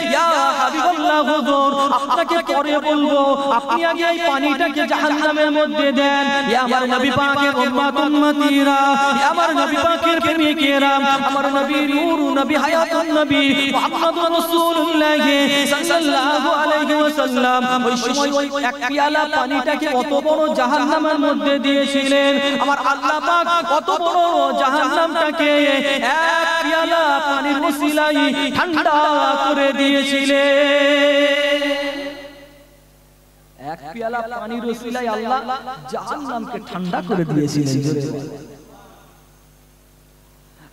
ইয়া হাবিবাল্লাহ হুজুর আপনাকে পরে বলবো আপনি আগে এই পানিটাকে জাহান্নামের মধ্যে দেন ইয়া আমার নবী পাকের উম্মত উম্মতিরা আমার নবী পাকের প্রেমিকেরা আমার নবী নূর নবী হায়াতুন নবী মুহাম্মদুর রাসূলুল্লাহ সাল্লাল্লাহু আলাইহি ওয়াসাল্লাম ওই সময় ওই এক পিয়ালা পানিটাকে কত বড় জাহান্নামের মধ্যে দিয়েছিলেন আমার আল্লাহ পাক কত বড় জাহান্নামটাকে এক পিয়ালা পানির ওসিলায় ঠান্ডা করে দিয়েছিলেন এক পেয়ালা পানির ওসিলায় আল্লাহ জাহান্নামকে ঠান্ডা করে দিয়েছিলেন।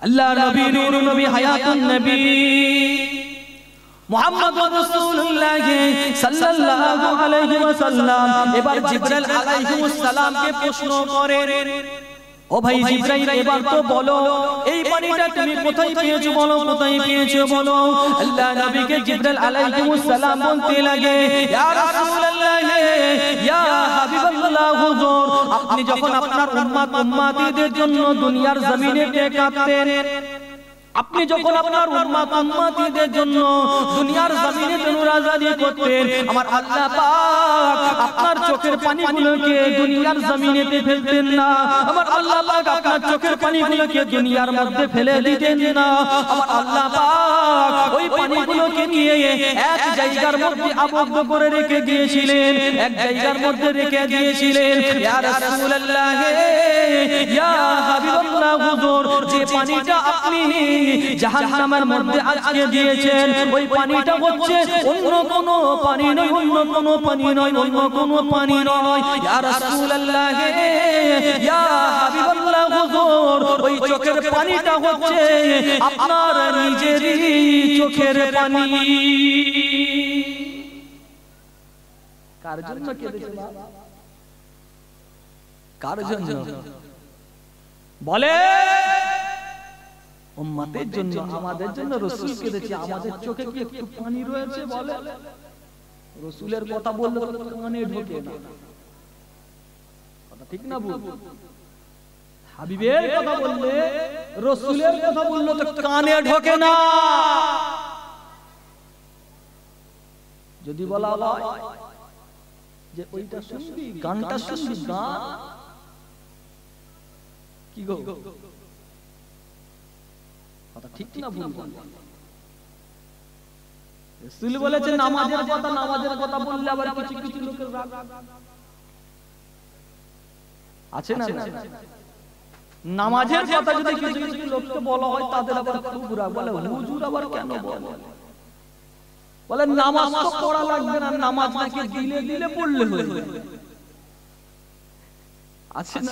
আল্লাহ নবী নূর নবী হায়াতুন নবী মুহাম্মদুর রাসূলুল্লাহ সাল্লাল্লাহু আলাইহি ওয়াসাল্লাম এবার জিবরাইল আলাইহিস সালামকে প্রশ্ন করেন, ও ভাই জিবরাইল এবার তো বলো এই পানিটা তুমি কোথায় পেয়েছো, বলো কোথায় পেয়েছো বলো। আল্লাহ নবীকে জিবরাইল আলাইহিস সালাম বলতে লাগে, ইয়া রাসূলুল্লাহ ইয়া হাবিবাল্লাহ হুজুর, আপনি যখন আপনার উম্মতদের জন্য দুনিয়ার জমিনে কাঁদতেন, আপনি যখন আপনার উম্মতদের জন্য দুনিয়ার জমিনে মুনাজাত করতেন, আমার আল্লাহ পাক আপনার চোখের পানিগুলোকে দুনিয়ার জমিনেতে ফেলতেন না, আমার আল্লাহ পাক আপনার চোখের পানিগুলোকে দুনিয়ার মধ্যে ফেলে দিতেন না, আমার আল্লাহ পাক ওই পানিগুলোকে নিয়ে এক জায়গার মধ্যে আবদ্ধ করে রেখে দিয়েছিলেন, এক জায়গার মধ্যে রেখে দিয়েছিলেন। ইয়া রাসূলুল্লাহ ইয়া হাবিবাল্লাহ হুজুর, যে পানিটা আপনি জাহান্নামের মধ্যে আজকে দিয়েছেন ওই পানিটা হচ্ছে অন্য কোনো পানি নয়, অন্য কোনো পানি নয়, অন্য কোনো পানি নয়। ইয়া রাসূলুল্লাহ ইয়া হাবিবাল্লাহ হুজুর, ওই চোখের পানিটা হচ্ছে আপনার নিজেরই চোখের পানি। কার জন্য কেঁদেছে বাবা? কার জন্য বলে? উম্মতের জন্য, আমাদের জন্য রাসূল কেঁদেছে। আমাদের চোখে কি একটু পানি রয়েছে বলে? রাসূলের কথা বললে তো কানে ঢোকে না, কথা ঠিক না বল? হাবিবের কথা বললে, রাসূলের কথা বললে তো কানে ঢোকে না। যদি বলা হয় যে ওইটা শুনবি, গানটা শুনবি, গান কি গো, কথা ঠিক না ভুল? রাসূল বলেছেন নামাজের কথা, নামাজের কথা বললে আবার কিছু কিছু লোকের রাগ আছে না? নামাজের কথা যদি কিছু কিছু লোককে বলা হয় তাদের আবার খুব রাগ, বলে হুজুর আবার কেন বলে? বলে নামাজ তো পড়া লাগবে না, নামাজ নাকি দিলে দিলে পড়লে হয়ে যাবে। আছে না?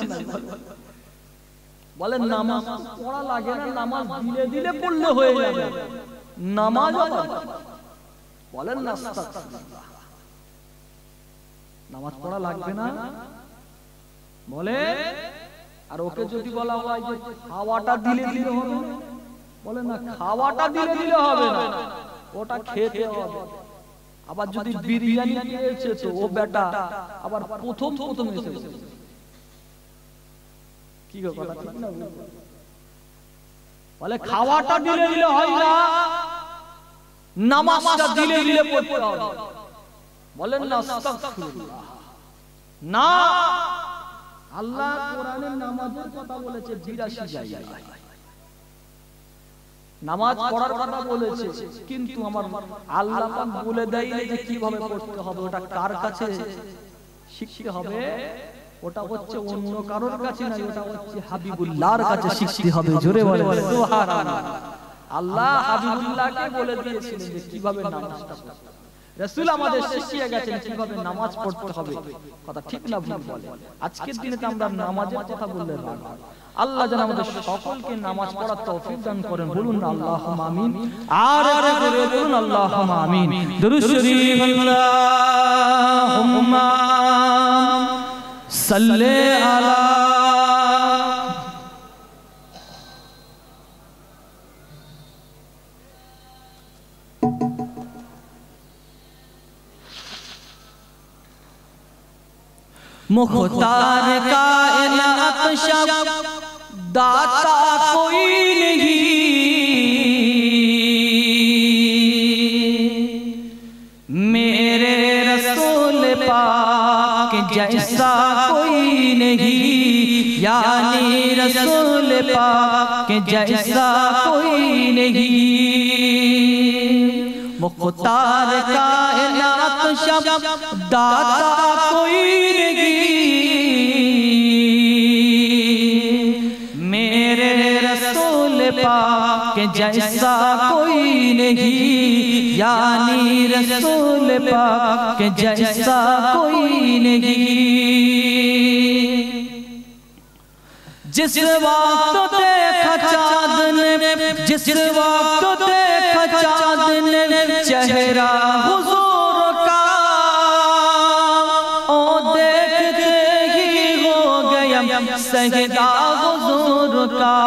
বলে নামাজ পড়া লাগে না, নামাজ দিলে দিলে পড়লে হয়ে যাবে। নামাজ বলেন না, নামাজ পড়া লাগবে না বলে। আর ওকে যদি বলা হয় যে খাওয়াটা দিলে দিলে হবে, বলে না খাওয়াটা দিলে দিলে হবে না, ওটা খেতে হবে। আবার যদি বিরিয়ানি খেয়েছে তো ও বেটা আবার প্রথম প্রথম এসেছে, কি গো, কথা ঠিক না? বলে খাওয়াটা দিলে দিলে হয় না, নামাজটা দিলে দিলে পড়তে হবে। বলেন না আস্তাগফিরুল্লাহ। না, আল্লাহ কোরআনে নামাজের কথা বলেছে ৮২ জায়গায়, নামাজ পড়ার কথা বলেছে, কিন্তু আমার আল্লাহ পাক বলে দেয় যে কিভাবে পড়তে হবে, ওটা কার কাছে শিখতে হবে? ওটা হচ্ছে অন্য কারোর কাছে না, ওটা হচ্ছে হাবিবুল্লাহর কাছে শিখতে হবে। জোরে বলে সুবহানাল্লাহ। আল্লাহ হাবিবুল্লাহকে বলে দিয়েছিলেন যে কিভাবে নামাজটা পড়তে হবে। রাসূল আমাদের শিখিয়ে গেছেন কিভাবে নামাজ পড়তে হবে, কথা ঠিক না ভুল বলে? আজকের দিনে তো আমরা নামাজের কথা বললে রাগ। আল্লাহ যেন আমাদের সকলকে নামাজ পড়ার তৌফিক দান করেন। বলুন না আল্লাহুম্মা আমিন। আর জোরে বলুন আল্লাহুম্মা আমিন। দুরূদ শরীফ আল্লাহুম্মা সাল্লি আলা मुख्तार कायनात शब दाता कोई नहीं, मेरे रसूल पाक जैसा कोई नहीं, यानी रसूल पाक जैसा कोई नहीं। मुख्तार कायनात शब दाता कोई नहीं, मेरे रसूल पाक पाक के जैसा कोई नहीं, यानी रसूल पाक के जैसा कोई नहीं। जिस वक्त देखा चाँद ने, जिस वक्त देखा चाँद ने चेहरा हुजूर का, ओ देखते ही हो गया सजदा हुजूर का,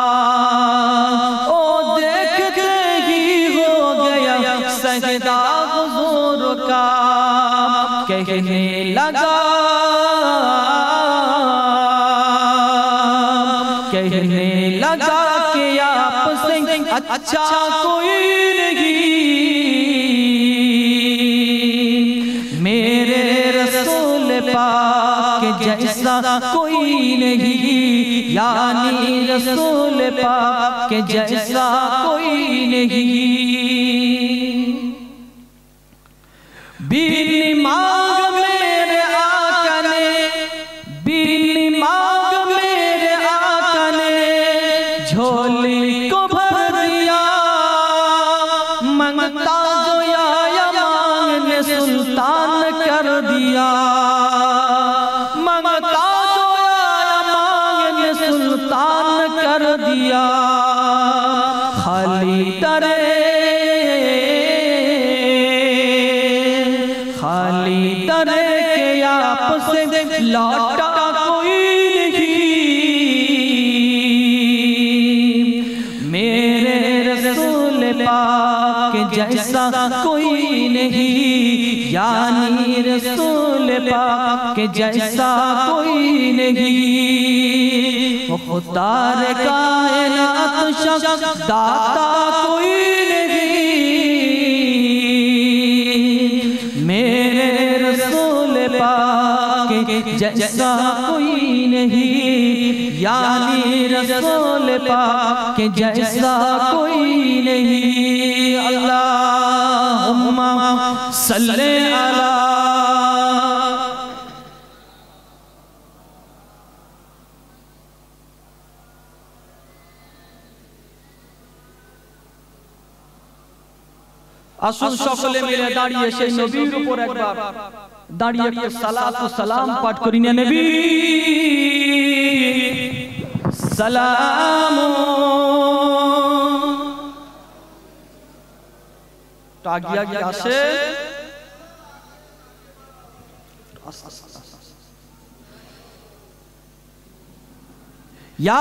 ओ देखते ही हो गया सजदा हुजूर का। कहने लगा, कहने लगा कि आपसे अच्छा कोई नहीं, मेरे रसूल पाक के जैसा कोई नहीं, यानी रसूल पाक के जैसा कोई नहीं। बीनी मांग मेरे आका ने, बीनी मांग मेरे आका ने झोली को भर दिया, मंगता जो आया मांगने सुल्तान कर दिया, मंगता जो आया मांगने सुल्तान कर दिया। खाली तरे, खाली तरे के आपसे लौटा कोई नहीं, मेरे रसूल पाक के जैसा कोई नहीं, यानी रसूल पाक के जैसा कोई नहीं। वो खुदार कायनात शख्स दाता कोई नहीं, मेरे रसूल पाक के जैसा कोई नहीं, यानी रसूल पाक के जैसा कोई नहीं। अल्लाहुम्मा सल्ले अला, আসুন সকলে মিলে দাঁড়িয়ে সেই নবীর উপর একবার দাঁড়িয়ে একটু সালাত ও সালাম পাঠ করি না। নবী সালাম, তো আগে আগে আসে, ইয়া